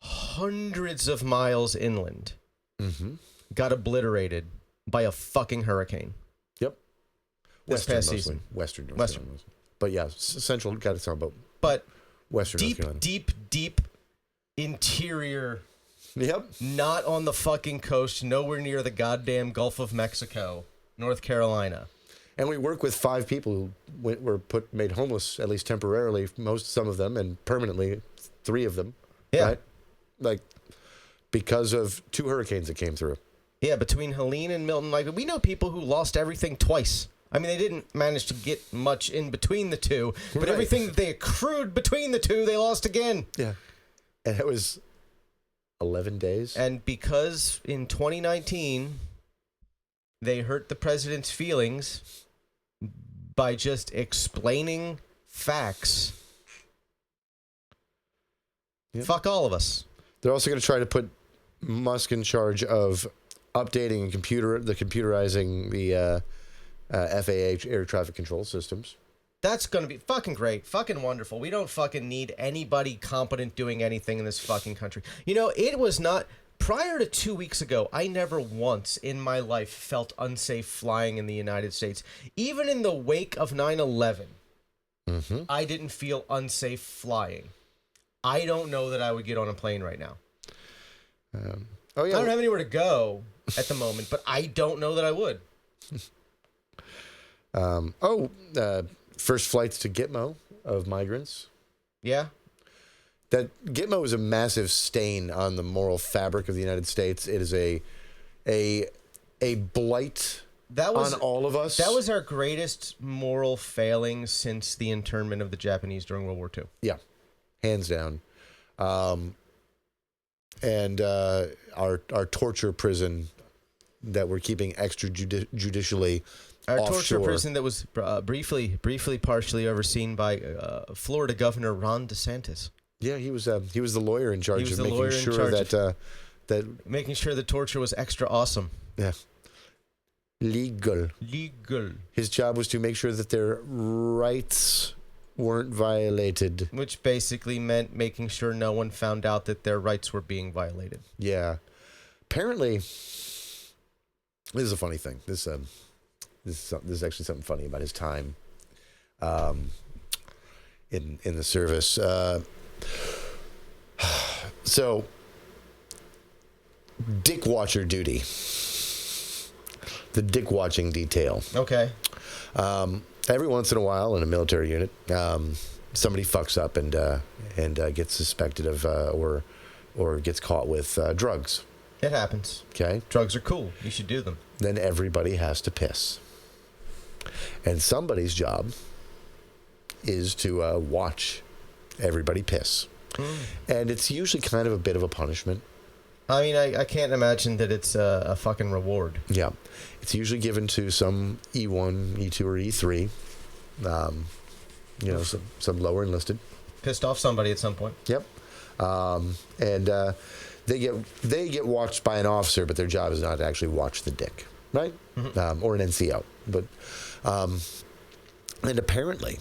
hundreds of miles inland, got obliterated by a fucking hurricane. Yep. This past season. Western North Carolina. But yeah, Central got its own boat. But Western North Carolina. Deep interior. Yep. Not on the fucking coast, nowhere near the goddamn Gulf of Mexico, North Carolina. And we work with 5 people who were made homeless, at least temporarily, some of them, and permanently 3 of them. Yeah. Right? Like, because of 2 hurricanes that came through. Yeah, between Helene and Milton, we know people who lost everything twice. I mean, they didn't manage to get much in between the 2, but everything that they accrued between the 2, they lost again. Yeah. And it was 11 days. And because in 2019, they hurt the president's feelings by just explaining facts. Yep. Fuck all of us. They're also going to try to put Musk in charge of updating and computerizing the FAA air traffic control systems. That's going to be fucking great. Fucking wonderful. We don't fucking need anybody competent doing anything in this fucking country. It was not. Prior to 2 weeks ago, I never once in my life felt unsafe flying in the United States. Even in the wake of 9/11, I didn't feel unsafe flying. I don't know that I would get on a plane right now. I don't have anywhere to go at the moment, but I don't know that I would. First flights to GITMO of migrants. Yeah. That GITMO is a massive stain on the moral fabric of the United States. It is a blight on all of us. That was our greatest moral failing since the internment of the Japanese during World War II. Yeah, hands down. And our torture prison that we're keeping extrajudicially Our offshore. torture prison that was briefly partially overseen by Florida Governor Ron DeSantis. Yeah, he was the lawyer in charge of making sure that making sure the torture was extra awesome. Yeah. Legal. His job was to make sure that their rights weren't violated. Which basically meant making sure no one found out that their rights were being violated. Yeah. Apparently, this is a funny thing. This is actually something funny about his time in the service. So, dick watcher duty. The dick watching detail. Okay. every once in a while in a military unit, somebody fucks up and gets suspected of or gets caught with drugs. It happens. Okay? Drugs are cool. You should do them. Then everybody has to piss. And somebody's job is to watch everybody piss. And it's usually kind of a bit of a punishment. I mean, I can't imagine that it's a fucking reward. Yeah. It's usually given to some E1, E2, or E3. Some lower enlisted. Pissed off somebody at some point. Yep. And they get watched by an officer, but their job is not to actually watch the dick, right? Mm-hmm. Or an NCO. But and apparently,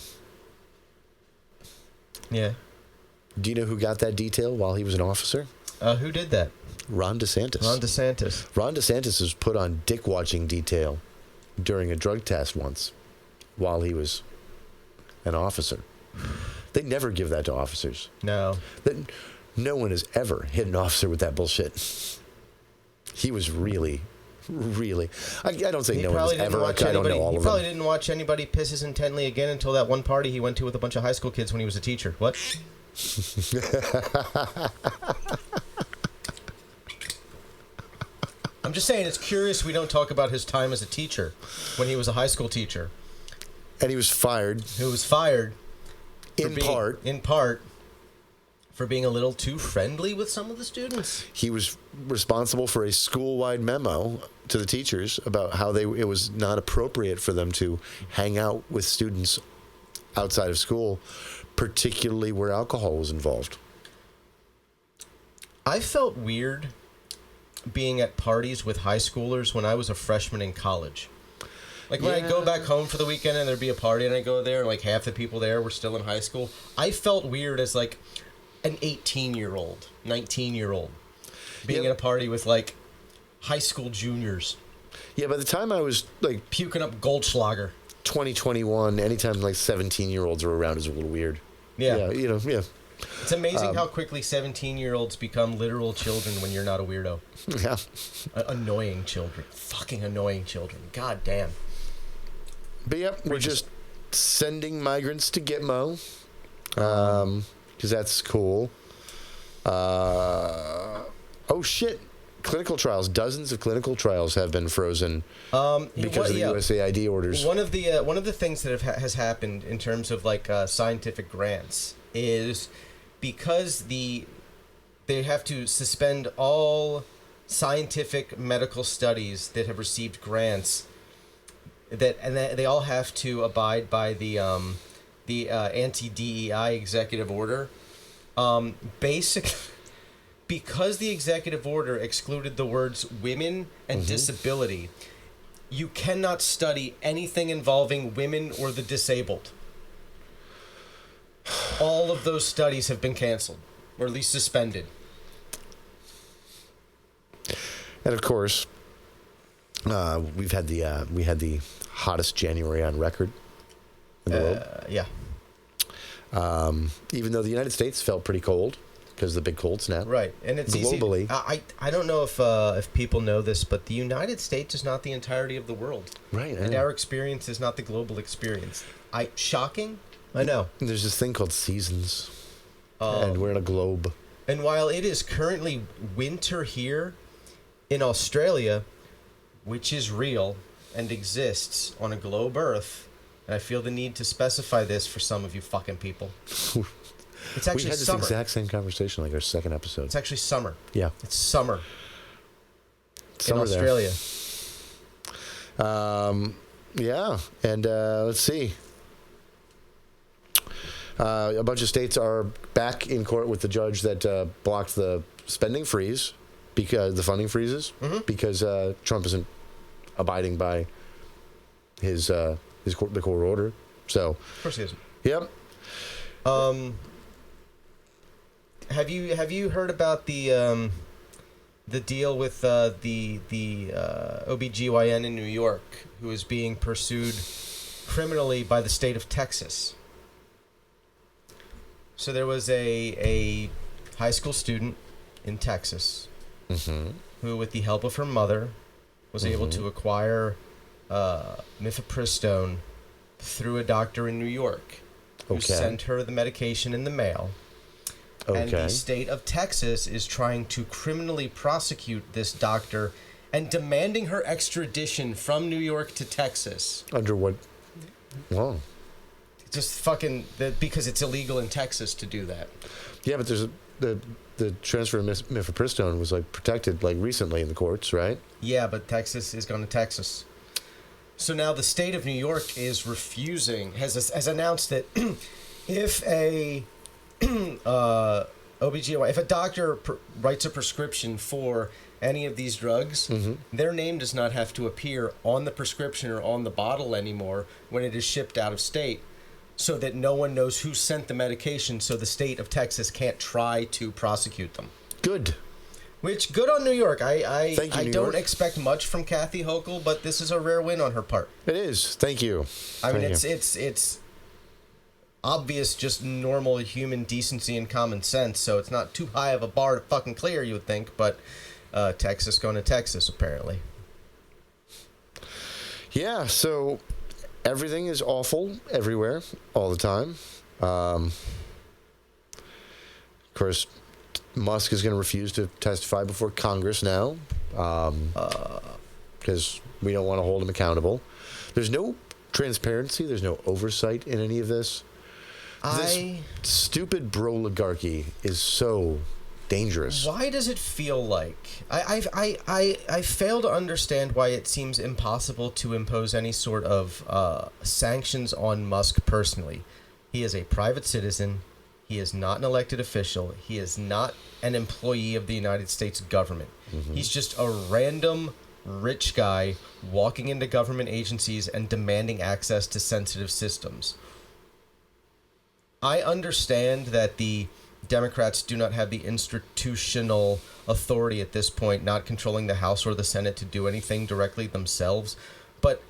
yeah. Do you know who got that detail while he was an officer? Who did that? Ron DeSantis. Ron DeSantis was put on dick watching detail during a drug test once while he was an officer. They never give that to officers. No. No one has ever hit an officer with that bullshit. He was really... I don't say no one has ever. I don't know all of them. He probably didn't watch anybody piss as intently again until that one party he went to with a bunch of high school kids when he was a teacher. What? I'm just saying, it's curious we don't talk about his time as a teacher when he was a high school teacher. And he was fired. He was fired. In part. For being a little too friendly with some of the students. He was responsible for a school-wide memo to the teachers about how it was not appropriate for them to hang out with students outside of school, particularly where alcohol was involved. I felt weird being at parties with high schoolers when I was a freshman in college. Like when I go back home for the weekend and there'd be a party and I go there and like half the people there were still in high school. I felt weird as like an 18-year-old, 19-year-old being at a party with like high school juniors. Yeah, by the time I was like puking up Goldschlager. 2021, anytime like 17-year-olds are around is a little weird. Yeah. Yeah. It's amazing how quickly 17-year-olds become literal children when you're not a weirdo. Yeah. Annoying children. Fucking annoying children. God damn. But yep, we're just sending migrants to GITMO. Because that's cool. Oh, shit. Clinical trials. Dozens of clinical trials have been frozen because of the USAID orders. One of the things that has happened in terms of like scientific grants is because they have to suspend all scientific medical studies that have received grants, and they all have to abide by the Anti-DEI executive order. Basically, because the executive order excluded the words women and disability, you cannot study anything involving women or the disabled. All of those studies have been canceled, or at least suspended. And of course, we had the hottest January on record in the world. Yeah. Even though the United States felt pretty cold because of the big cold snap. Right, and it's globally. Easy. I don't know if people know this, but the United States is not the entirety of the world. Right, and our experience is not the global experience. Shocking. I know. There's this thing called seasons, and we're in a globe. And while it is currently winter here in Australia, which is real and exists on a globe Earth, and I feel the need to specify this for some of you fucking people. It's actually we had this summer. Exact same conversation like our second episode. It's actually summer. Yeah. It's summer. Summer in Australia. Yeah, and let's see. A bunch of states are back in court with the judge that blocked the spending freeze, because the funding freezes, because Trump isn't abiding by the court order. So, of course he isn't. Yep. Have you heard about the deal with the OBGYN in New York who is being pursued criminally by the state of Texas? So there was a high school student in Texas who, with the help of her mother, was able to acquire mifepristone through a doctor in New York who Okay. sent her the medication in the mail. And the state of Texas is trying to criminally prosecute this doctor and demanding her extradition from New York to Texas. Under what law? Just fucking because it's illegal in Texas to do that. Yeah, but there's the transfer of mifepristone was like protected like recently in the courts, right? Yeah, but Texas is going to Texas. So now the state of New York is refusing, has announced that if a OBGYN, if a doctor writes a prescription for any of these drugs, their name does not have to appear on the prescription or on the bottle anymore when it is shipped out of state, so that no one knows who sent the medication, so the state of Texas can't try to prosecute them. Good. Which, good on New York. I New don't York. expect much from Kathy Hochul, but this is a rare win on her part. It is. Thank you. I mean, Thank you. it's obvious, just normal human decency and common sense, so it's not too high of a bar to fucking clear, you would think, but Texas going to Texas, apparently. Yeah, so everything is awful everywhere all the time. Of course, Musk is going to refuse to testify before Congress now because we don't want to hold him accountable. There's no transparency. There's no oversight in any of this. This stupid Broligarchy is so dangerous. Why does it feel like I fail to understand why it seems impossible to impose any sort of sanctions on Musk personally? He is a private citizen. He is not an elected official. He is not an employee of the United States government. He's just a random rich guy walking into government agencies and demanding access to sensitive systems. I understand that the Democrats do not have the institutional authority at this point, not controlling the House or the Senate, to do anything directly themselves. But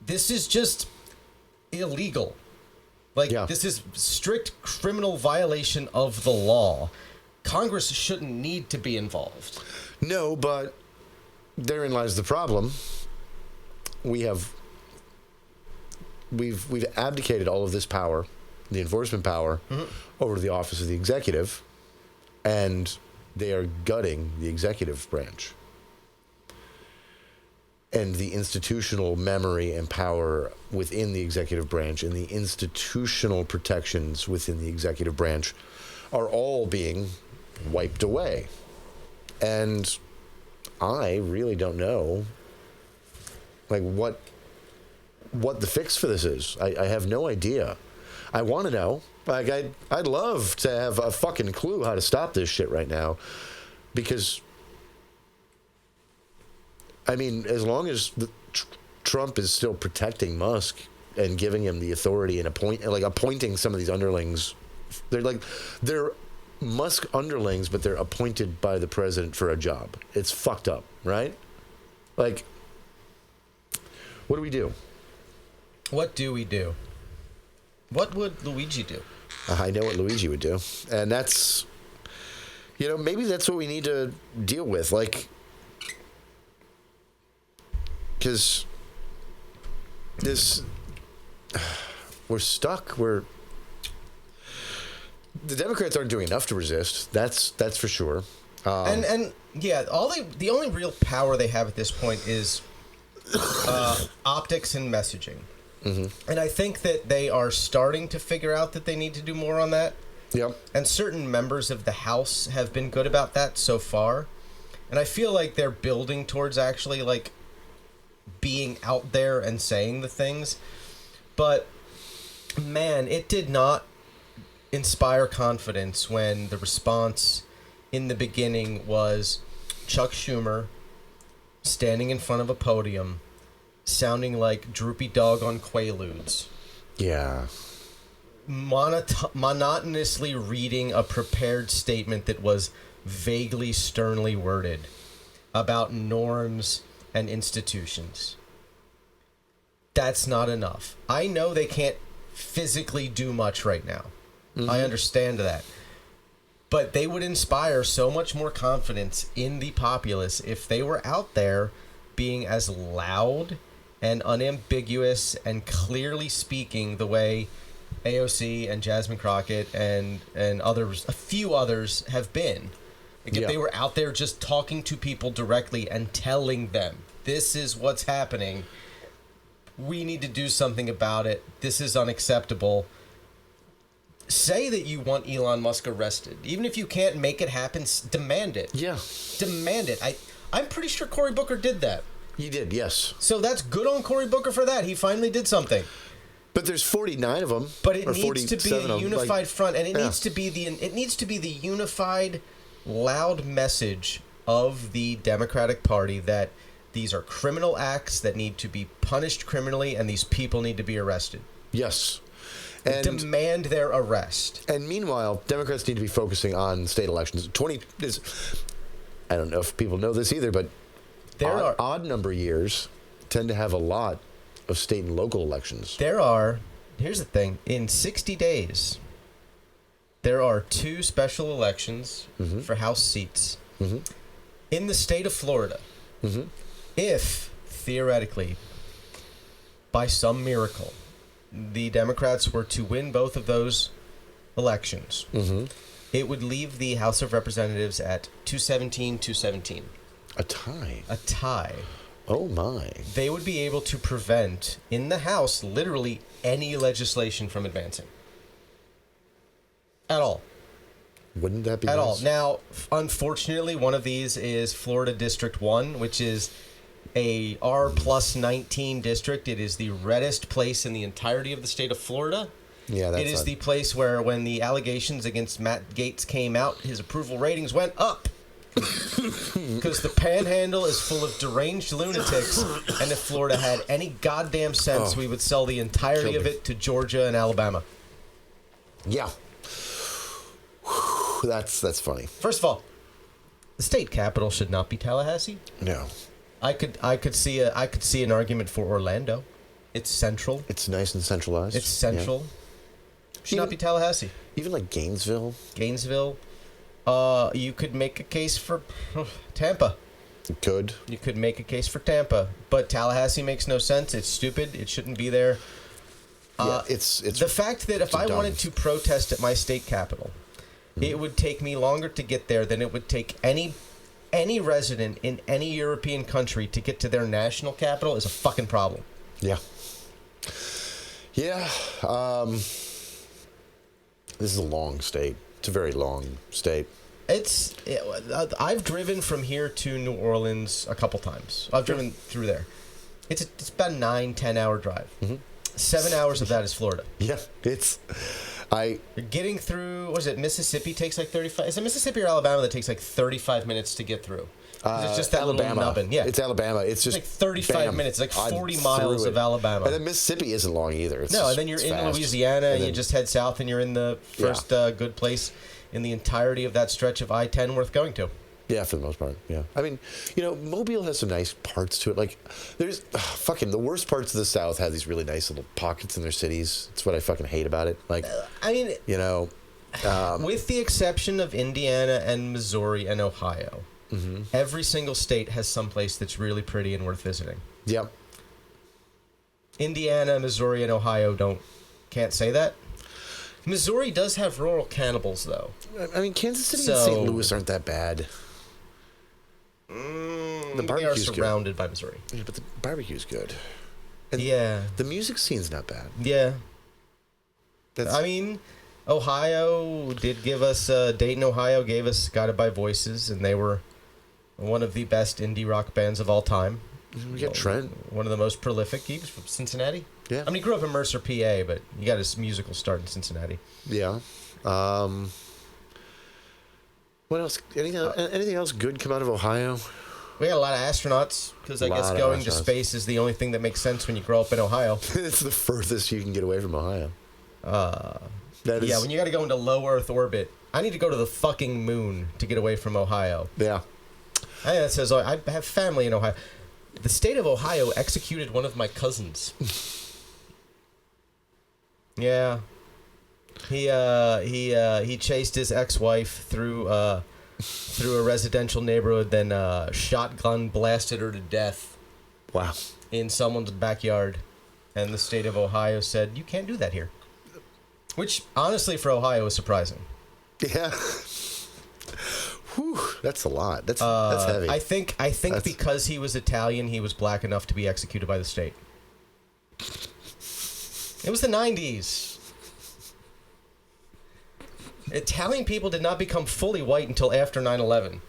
this is just illegal. This is strict criminal violation of the law. Congress shouldn't need to be involved. No, but therein lies the problem. We've abdicated all of this power, the enforcement power, over to the office of the executive, and they are gutting the executive branch. And the institutional memory and power within the executive branch and the institutional protections within the executive branch are all being wiped away. And I really don't know what the fix for this is. I have no idea. I want to know. I'd love to have a fucking clue how to stop this shit right now, because I mean, as long as Trump is still protecting Musk and giving him the authority and appointing some of these underlings, they're Musk underlings, but they're appointed by the president for a job. It's fucked up, right? What do we do? What do we do? What would Luigi do? I know what Luigi would do. And that's, maybe that's what we need to deal with. Because we're stuck. The Democrats aren't doing enough to resist. That's for sure. The only real power they have at this point is optics and messaging. And I think that they are starting to figure out that they need to do more on that. Yep. And certain members of the House have been good about that so far. And I feel like they're building towards actually being out there and saying the things. But man, it did not inspire confidence when the response in the beginning was Chuck Schumer standing in front of a podium sounding like Droopy Dog on Quaaludes. Yeah. Monotonously reading a prepared statement that was vaguely sternly worded about norms and institutions. That's not enough. I know they can't physically do much right now. I understand that. But they would inspire so much more confidence in the populace if they were out there being as loud and unambiguous and clearly speaking the way AOC and Jasmine Crockett and others, a few others, have been. Like if they were out there just talking to people directly and telling them, this is what's happening, we need to do something about it, this is unacceptable. Say that you want Elon Musk arrested. Even if you can't make it happen, demand it. Yeah. Demand it. I'm pretty sure Cory Booker did that. He did, yes. So that's good on Cory Booker for that. He finally did something. But there's 49 of them. But it needs to be a unified front, and it yeah. needs to be the unified, loud message of the Democratic Party that these are criminal acts that need to be punished criminally, and these people need to be arrested. Yes. And demand their arrest. And meanwhile, Democrats need to be focusing on state elections. I don't know if people know this either, but odd number years tend to have a lot of state and local elections. Here's the thing, in 60 days, there are 2 special elections for House seats in the state of Florida. If, theoretically, by some miracle, the Democrats were to win both of those elections, it would leave the House of Representatives at 217-217. A tie? A tie. Oh, my. They would be able to prevent, in the House, literally any legislation from advancing. At all. Wouldn't that be At nice? all. Now, unfortunately, one of these is Florida District 1, which is a R+19 district. It is the reddest place in the entirety of the state of Florida. Yeah, that's It is the place where, when the allegations against Matt Gaetz came out, his approval ratings went up. Because the panhandle is full of deranged lunatics, and if Florida had any goddamn sense, we would sell the entirety of it to Georgia and Alabama. Yeah. That's funny. First of all, the state capital should not be Tallahassee. No. I could see an argument for Orlando. It's central. It's nice and centralized. It's central. Yeah. Should not be Tallahassee. Even like Gainesville. You could make a case for Tampa. Could. You could make a case for Tampa, but Tallahassee makes no sense. It's stupid. It shouldn't be there. It's the fact that if I wanted to protest at my state capital, it would take me longer to get there than it would take any resident in any European country to get to their national capital is a fucking problem. Yeah. Yeah. This is a long state. It's a very long state. I've driven from here to New Orleans a couple times. I've driven through there. It's about a 9-10 hour drive. 7 hours of that is Florida. Yeah, You're getting through, what is it, Mississippi takes like 35... Is it Mississippi or Alabama that takes like 35 minutes to get through? It's just that Alabama. little nubbin. Yeah. It's Alabama. It's just... like 35 minutes. It's like 40 miles of Alabama. And then Mississippi isn't long either. And then you're in fast. Louisiana, and you just head south, and you're in the first good place in the entirety of that stretch of I-10 worth going to. Yeah, for the most part, yeah. I mean, Mobile has some nice parts to it. Like, there's... the worst parts of the South have these really nice little pockets in their cities. It's what I fucking hate about it. Like, with the exception of Indiana and Missouri and Ohio, every single state has some place that's really pretty and worth visiting. Yep. Indiana, Missouri, and Ohio can't say that. Missouri does have rural cannibals, though. I mean, Kansas City and St. Louis aren't that bad. The barbecue's they are surrounded by Missouri. Yeah, but the barbecue's good. And the music scene's not bad. Yeah. Ohio did give us... Dayton, Ohio gave us Guided by Voices, and they were one of the best indie rock bands of all time. We got Trent. One of the most prolific. He was from Cincinnati. Yeah. I mean, he grew up in Mercer, PA, but he got his musical start in Cincinnati. Yeah. What else? Anything else good come out of Ohio? We got a lot of astronauts, because I guess going to space is the only thing that makes sense when you grow up in Ohio. It's the furthest you can get away from Ohio. When you got to go into low Earth orbit. I need to go to the fucking moon to get away from Ohio. Yeah. That says I have family in Ohio. The state of Ohio executed one of my cousins. Yeah. He chased his ex-wife through a residential neighborhood, then shotgun blasted her to death. Wow. in someone's backyard, and the state of Ohio said, you can't do that here. Which, honestly, for Ohio is surprising. Yeah. Whew, that's a lot. That's heavy. I think because he was Italian, he was black enough to be executed by the state. It was the 90s. Italian people did not become fully white until after 9/11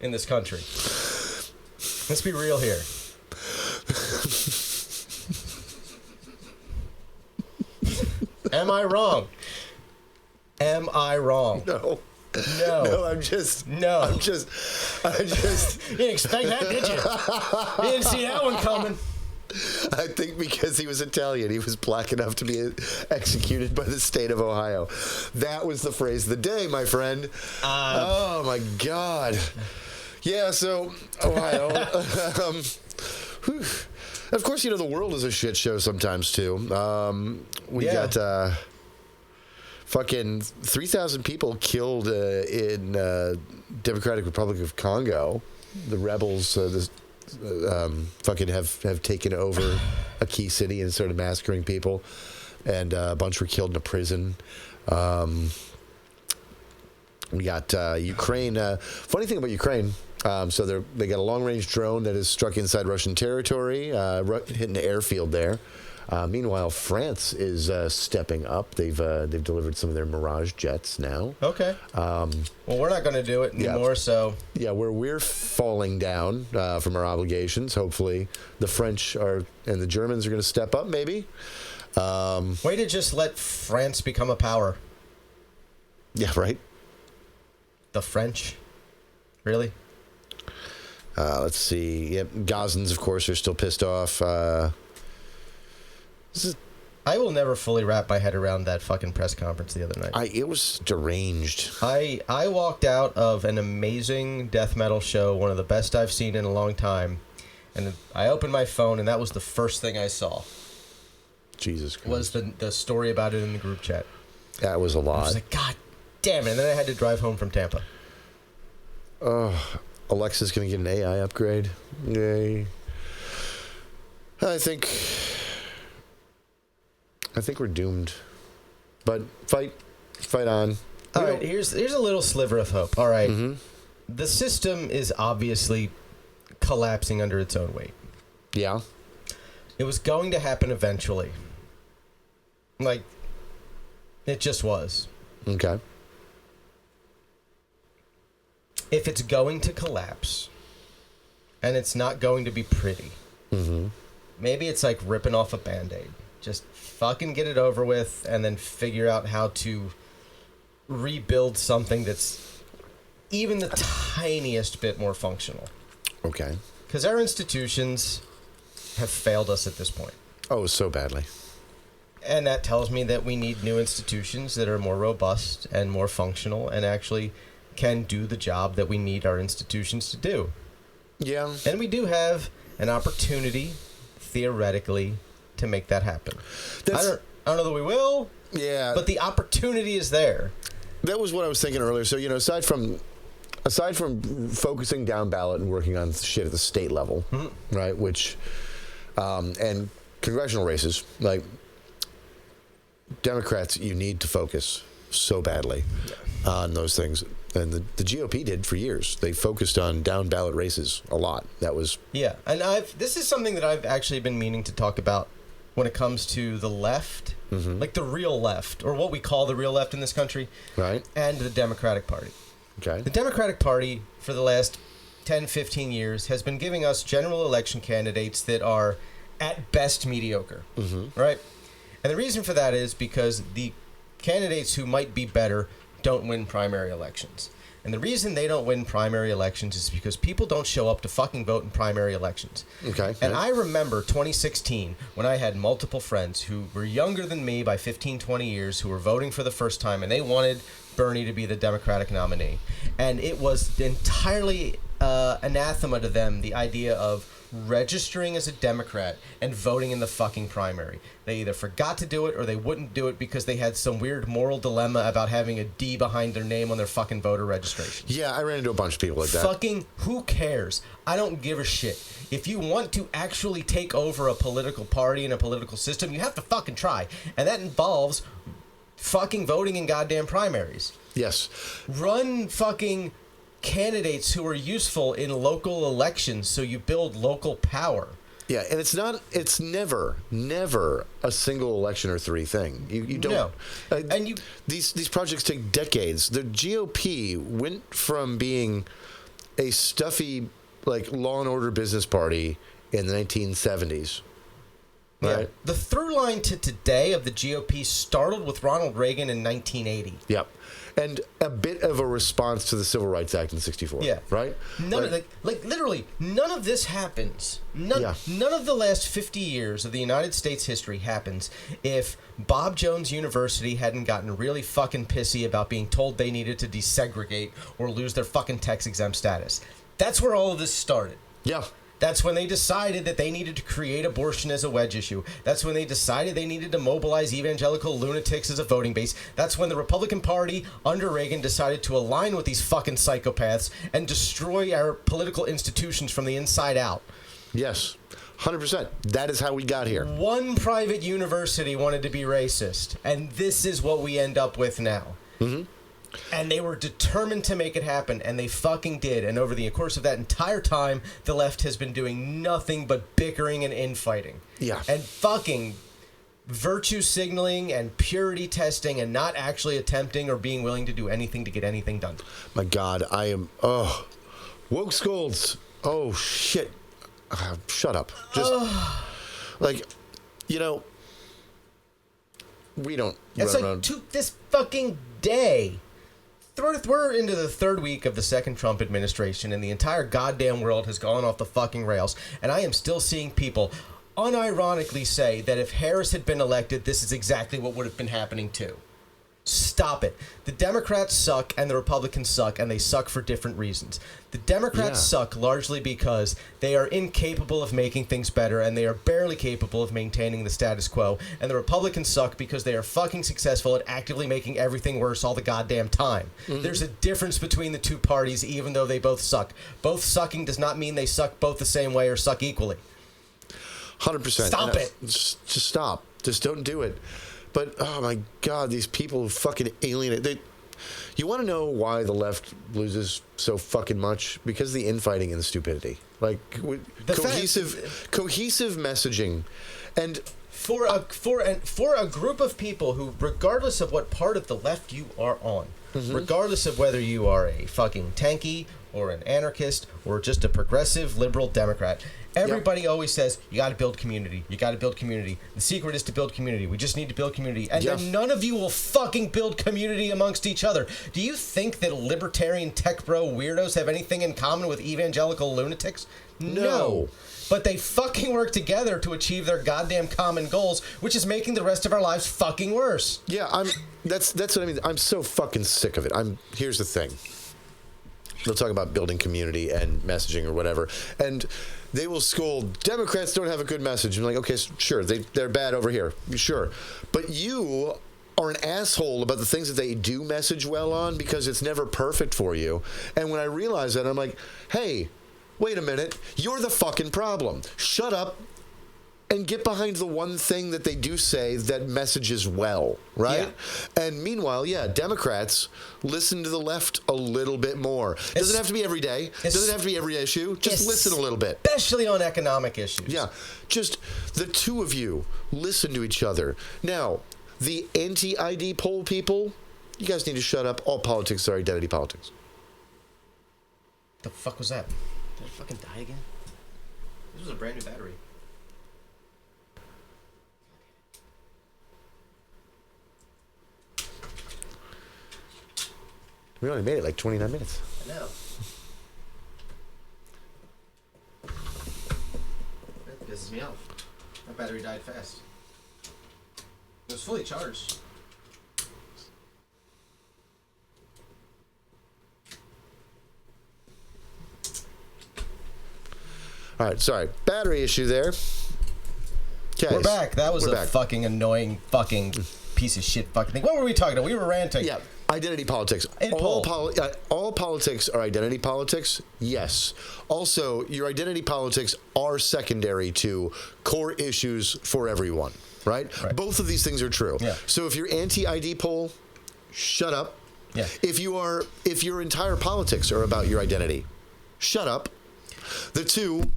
in this country. Let's be real here. Am I wrong? Am I wrong? No. No. No, I'm just. You didn't expect that, did you? You didn't see that one coming. I think because he was Italian, he was black enough to be executed by the state of Ohio. That was the phrase of the day, my friend. Oh, my God. Yeah, so, Ohio. Of course, the world is a shit show sometimes, too. We got fucking 3,000 people killed in Democratic Republic of Congo. The rebels fucking have taken over a key city and started massacring people, and a bunch were killed in a prison. We got Ukraine. Funny thing about Ukraine, so they got a long-range drone that has struck inside Russian territory, hitting the airfield there. Meanwhile, France is stepping up. They've delivered some of their Mirage jets now. Okay. Well, we're not going to do it anymore, so... Yeah, we're falling down from our obligations. Hopefully, the French and the Germans are going to step up, maybe. Way to just let France become a power. Yeah, right? The French? Really? Let's see. Yep, Gazans, of course, are still pissed off. I will never fully wrap my head around that fucking press conference the other night. It was deranged. I walked out of an amazing death metal show, one of the best I've seen in a long time, and I opened my phone, and that was the first thing I saw. Jesus Christ. Was the story about it in the group chat. That was a lot. I was like, God damn it. And then I had to drive home from Tampa. Alexa's going to get an AI upgrade. Yay. I think we're doomed. But fight on. All right, here's a little sliver of hope. All right. Mm-hmm. The system is obviously collapsing under its own weight. Yeah. It was going to happen eventually. Like, it just was. Okay. If it's going to collapse, and it's not going to be pretty, maybe it's like ripping off a Band-Aid. Just fucking get it over with, and then figure out how to rebuild something that's even the tiniest bit more functional. Okay. Because our institutions have failed us at this point. Oh, so badly. And that tells me that we need new institutions that are more robust and more functional and actually can do the job that we need our institutions to do. Yeah. And we do have an opportunity, theoretically, to make that happen. I don't know that we will. Yeah. But the opportunity is there. That was what I was thinking earlier. So, aside from focusing down ballot and working on shit at the state level, right, which, and congressional races, like, Democrats, you need to focus so badly on those things. And the GOP did for years. They focused on down ballot races a lot. That was... Yeah. And this is something that I've actually been meaning to talk about when it comes to the left, like the real left, or what we call the real left in this country, right, and the Democratic Party. Okay. The Democratic Party, for the last 10, 15 years, has been giving us general election candidates that are, at best, mediocre, right? And the reason for that is because the candidates who might be better don't win primary elections. And the reason they don't win primary elections is because people don't show up to fucking vote in primary elections. Okay. And I remember 2016 when I had multiple friends who were younger than me by 15, 20 years who were voting for the first time, and they wanted Bernie to be the Democratic nominee. And it was entirely anathema to them, the idea of registering as a Democrat and voting in the fucking primary. They either forgot to do it or they wouldn't do it because they had some weird moral dilemma about having a D behind their name on their fucking voter registration. Yeah, I ran into a bunch of people like that. Fucking who cares? I don't give a shit. If you want to actually take over a political party and a political system, you have to fucking try. And that involves fucking voting in goddamn primaries. Yes. Run fucking candidates who are useful in local elections so you build local power. Yeah, and it's never a single election or three thing. You don't. No. These projects take decades. The GOP went from being a stuffy, like, law and order business party in the 1970s. Right? Yeah. The through line to today of the GOP started with Ronald Reagan in 1980. Yep. And a bit of a response to the Civil Rights Act in 64. Yeah. Right? Literally, none of this happens. None of the last 50 years of the United States history happens if Bob Jones University hadn't gotten really fucking pissy about being told they needed to desegregate or lose their fucking tax-exempt status. That's where all of this started. Yeah. That's when they decided that they needed to create abortion as a wedge issue. That's when they decided they needed to mobilize evangelical lunatics as a voting base. That's when the Republican Party under Reagan decided to align with these fucking psychopaths and destroy our political institutions from the inside out. Yes, 100%. That is how we got here. One private university wanted to be racist, and this is what we end up with now. Mm-hmm. And they were determined to make it happen, and they fucking did. And over the course of that entire time, the left has been doing nothing but bickering and infighting. Yeah. And fucking virtue signaling and purity testing and not actually attempting or being willing to do anything to get anything done. My God, I am... Oh. Woke scolds. Oh, shit. Shut up. Just... Like, you know... We don't... It's like to this fucking day... We're into the third week of the second Trump administration, and the entire goddamn world has gone off the fucking rails. And I am still seeing people unironically say that if Harris had been elected, this is exactly what would have been happening too. Stop it. The Democrats suck and the Republicans suck, and they suck for different reasons. The Democrats suck largely because they are incapable of making things better, and they are barely capable of maintaining the status quo. And the Republicans suck because they are fucking successful at actively making everything worse all the goddamn time. Mm-hmm. There's a difference between the two parties, even though they both suck. Both sucking does not mean they suck both the same way or suck equally. 100%. Stop it. Just stop. Just don't do it. But, oh my God, these people who fucking alienate. You want to know why the left loses so fucking much? Because of the infighting and the stupidity. Like, cohesive messaging. And for a group of people who, regardless of what part of the left you are on, mm-hmm. regardless of whether you are a fucking tanky or an anarchist or just a progressive liberal Democrat, everybody always says, you got to build community. You got to build community. The secret is to build community. We just need to build community. And then none of you will fucking build community amongst each other. Do you think that libertarian tech bro weirdos have anything in common with evangelical lunatics? No. But they fucking work together to achieve their goddamn common goals, which is making the rest of our lives fucking worse. Yeah, that's what I mean. I'm so fucking sick of it. Here's the thing. They'll talk about building community and messaging or whatever, and they will scold, Democrats don't have a good message. I'm like, okay, sure, they're bad over here. Sure. But you are an asshole about the things that they do message well on because it's never perfect for you. And when I realize that, I'm like, hey, wait a minute. You're the fucking problem. Shut up and get behind the one thing that they do say that messages well, right? Yeah. And meanwhile, Democrats listen to the left a little bit more. Doesn't have to be every day. Doesn't have to be every issue. Just listen a little bit. Especially on economic issues. Yeah. Just the two of you listen to each other. Now, the anti-ID poll people, you guys need to shut up. All politics are identity politics. The fuck was that? Did I fucking die again? This was a brand new battery. We only made it like 29 minutes. I know. That pisses me off. That battery died fast. It was fully charged. All right, sorry. Battery issue there. Okay. We're back. That was a fucking annoying fucking piece of shit fucking thing. What were we talking about? We were ranting. Yeah. Identity politics. All politics are identity politics. Yes. Also, your identity politics are secondary to core issues for everyone, right? Both of these things are true. Yeah. So if you're anti-ID poll, shut up. Yeah. If your entire politics are about your identity, shut up. The two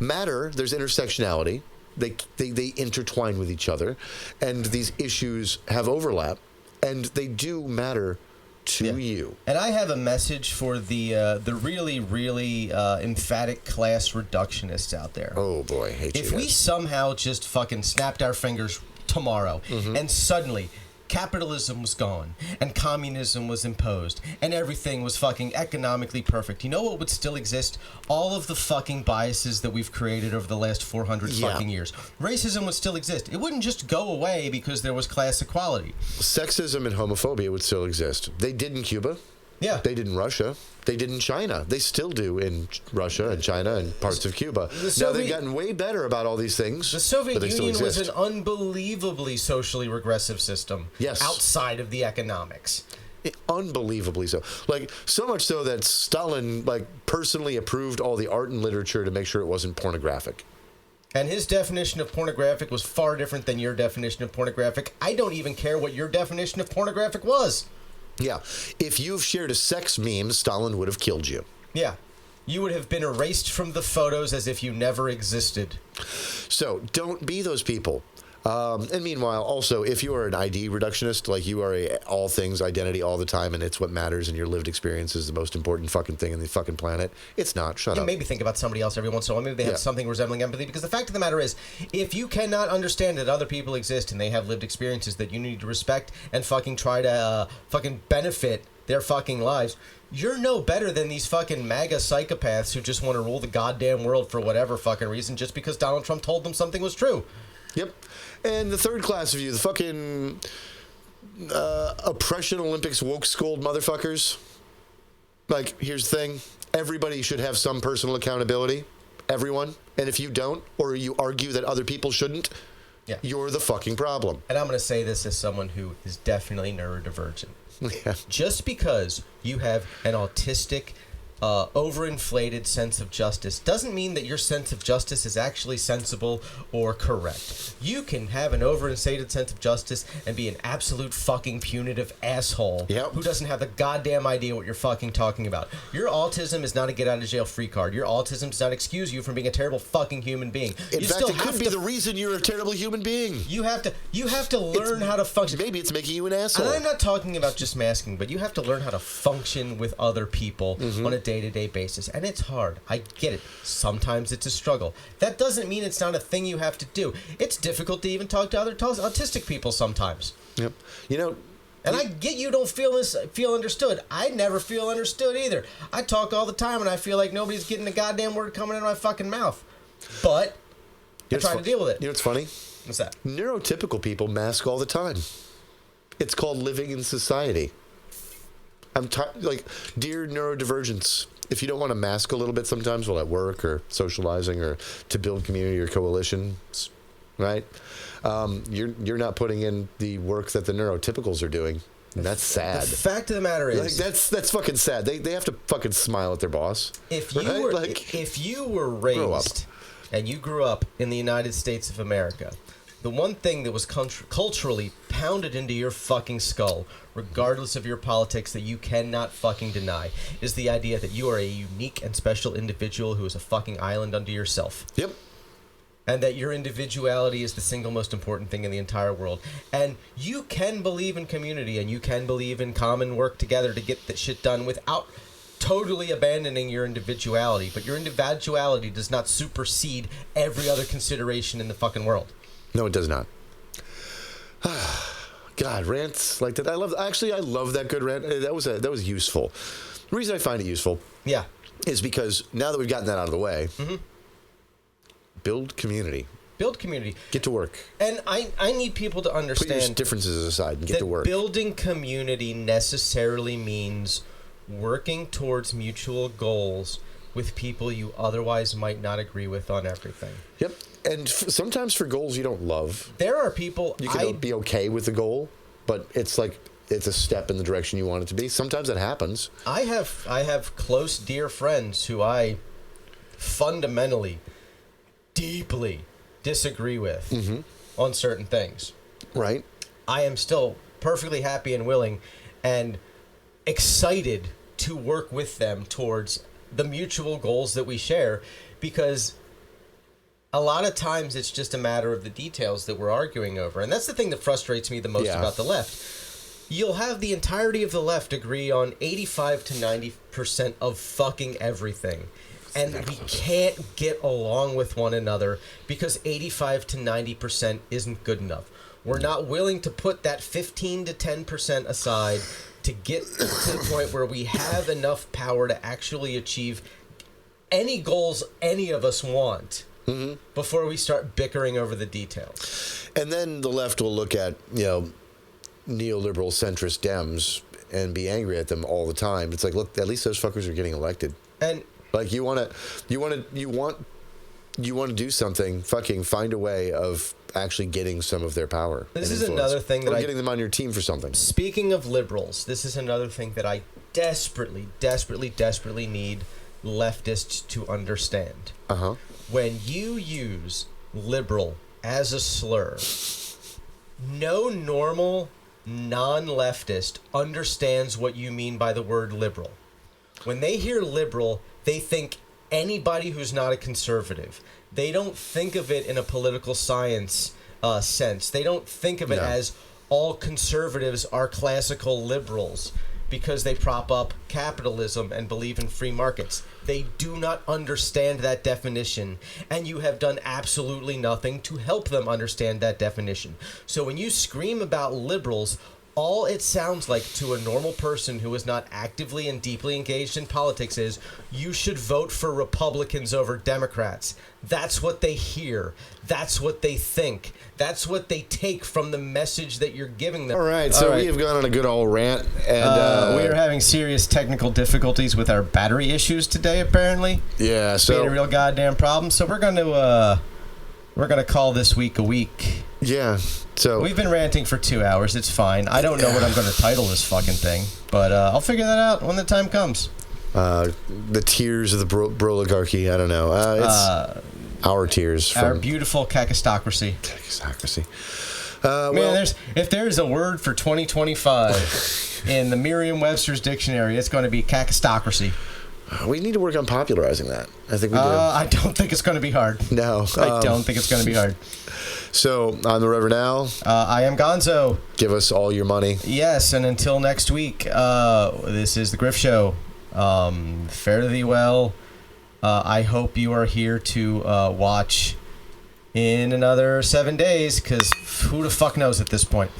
matter. There's intersectionality. They intertwine with each other, and these issues have overlap. And they do matter to you. And I have a message for the really, really emphatic class reductionists out there. Oh, boy. I hate you If we guys. somehow just fucking snapped our fingers tomorrow and suddenly capitalism was gone and communism was imposed and everything was fucking economically perfect, you know what would still exist? All of the fucking biases that we've created over the last 400 fucking years. Racism would still exist. It wouldn't just go away because there was class equality. Sexism and homophobia would still exist. They did in Cuba. Yeah. They did in Russia. They did in China. They still do in Russia and China and parts of Cuba. Now, they've gotten way better about all these things. The Soviet but they still Union was exist. an unbelievably socially regressive system. Yes. Outside of the economics. Unbelievably so. Like, so much so that Stalin, like, personally approved all the art and literature to make sure it wasn't pornographic. And his definition of pornographic was far different than your definition of pornographic. I don't even care what your definition of pornographic was. Yeah. If you've shared a sex meme, Stalin would have killed you. Yeah. You would have been erased from the photos as if you never existed. So don't be those people. And meanwhile, also, if you are an ID reductionist, like you are a all things identity all the time, and it's what matters, and your lived experience is the most important fucking thing in the fucking planet, it's not. Shut up. Maybe think about somebody else every once in a while. Maybe they have something resembling empathy. Because the fact of the matter is, if you cannot understand that other people exist and they have lived experiences that you need to respect and fucking try to fucking benefit their fucking lives, you're no better than these fucking MAGA psychopaths who just want to rule the goddamn world for whatever fucking reason just because Donald Trump told them something was true. Yep. And the third class of you, the fucking oppression Olympics woke scold motherfuckers. Like, here's the thing. Everybody should have some personal accountability. Everyone. And if you don't, or you argue that other people shouldn't, you're the fucking problem. And I'm going to say this as someone who is definitely neurodivergent. Yeah. Just because you have an autistic, overinflated sense of justice doesn't mean that your sense of justice is actually sensible or correct. You can have an overinflated sense of justice and be an absolute fucking punitive asshole who doesn't have the goddamn idea what you're fucking talking about. Your autism is not a get out of jail free card. Your autism does not excuse you from being a terrible fucking human being. In fact, it could be the reason you're a terrible human being. You have to learn how to function. Maybe it's making you an asshole. And I'm not talking about just masking, but you have to learn how to function with other people on a day-to-day basis. And it's hard. I get it. Sometimes it's a struggle. That doesn't mean it's not a thing you have to do. It's difficult to even talk to other autistic people sometimes. Yep. You know... And I get you don't feel understood. I never feel understood either. I talk all the time and I feel like nobody's getting a goddamn word coming out of my fucking mouth. But I try to deal with it. You know what's funny? What's that? Neurotypical people mask all the time. It's called living in society. Like, dear neurodivergents, if you don't want to mask a little bit sometimes while at work or socializing or to build community or coalitions, right? You're not putting in the work that the neurotypicals are doing. And that's sad. The fact of the matter is, like, that's fucking sad. They have to fucking smile at their boss. If you were raised and you grew up in the United States of America, the one thing that was culturally pounded into your fucking skull, regardless of your politics, that you cannot fucking deny, is the idea that you are a unique and special individual who is a fucking island unto yourself. Yep. And that your individuality is the single most important thing in the entire world. And you can believe in community and you can believe in common work together to get that shit done without totally abandoning your individuality. But your individuality does not supersede every other consideration in the fucking world. No, it does not. God, rants like that. I love that good rant. That was useful. The reason I find it useful, is because now that we've gotten that out of the way, build community. Build community. Get to work. And I need people to understand. Put your differences aside and get to work. Building community necessarily means working towards mutual goals with people you otherwise might not agree with on everything. Yep. And sometimes for goals you don't love, There are people you can be okay with the goal, but it's like it's a step in the direction you want it to be. Sometimes it happens. I have close, dear friends who I fundamentally, deeply disagree with on certain things. Right. I am still perfectly happy and willing and excited to work with them towards the mutual goals that we share, because a lot of times it's just a matter of the details that we're arguing over. And that's the thing that frustrates me the most about the left. You'll have the entirety of the left agree on 85 to 90% of fucking everything. And we can't get along with one another because 85 to 90% isn't good enough. We're not willing to put that 15 to 10% aside to get to the point where we have enough power to actually achieve any goals any of us want before we start bickering over the details. And then the left will look at, neoliberal centrist Dems and be angry at them all the time. It's like, look, at least those fuckers are getting elected. And like you want to do something, fucking find a way of actually getting some of their power. This is another thing that getting them on your team for something. Speaking of liberals, this is another thing that I desperately, desperately, desperately need leftists to understand. When you use liberal as a slur, no normal non-leftist understands what you mean by the word liberal. When they hear liberal, they think anybody who's not a conservative. They don't think of it in a political science sense. They don't think of it as all conservatives are classical liberals because they prop up capitalism and believe in free markets. They do not understand that definition, and you have done absolutely nothing to help them understand that definition. So when you scream about liberals, all it sounds like to a normal person who is not actively and deeply engaged in politics is, you should vote for Republicans over Democrats. That's what they hear. That's what they think. That's what they take from the message that you're giving them. All right, so we have gone on a good old rant. And we are having serious technical difficulties with our battery issues today, apparently. Yeah, so being a real goddamn problem. So we're going to call this week a week. Yeah. So we've been ranting for 2 hours. It's fine. I don't know what I'm going to title this fucking thing, but I'll figure that out when the time comes. The tears of the Broligarchy. I don't know. It's our tears. Our beautiful Kakistocracy. Man, if there's a word for 2025 in the Merriam-Webster's dictionary, it's going to be Kakistocracy. We need to work on popularizing that. I think we do. I don't think it's going to be hard. No. I don't think it's going to be hard. So, I'm the Reverend Al. I am Gonzo. Give us all your money. Yes, and until next week, this is The Griff Show. Fare thee well. I hope you are here to watch in another 7 days, because who the fuck knows at this point.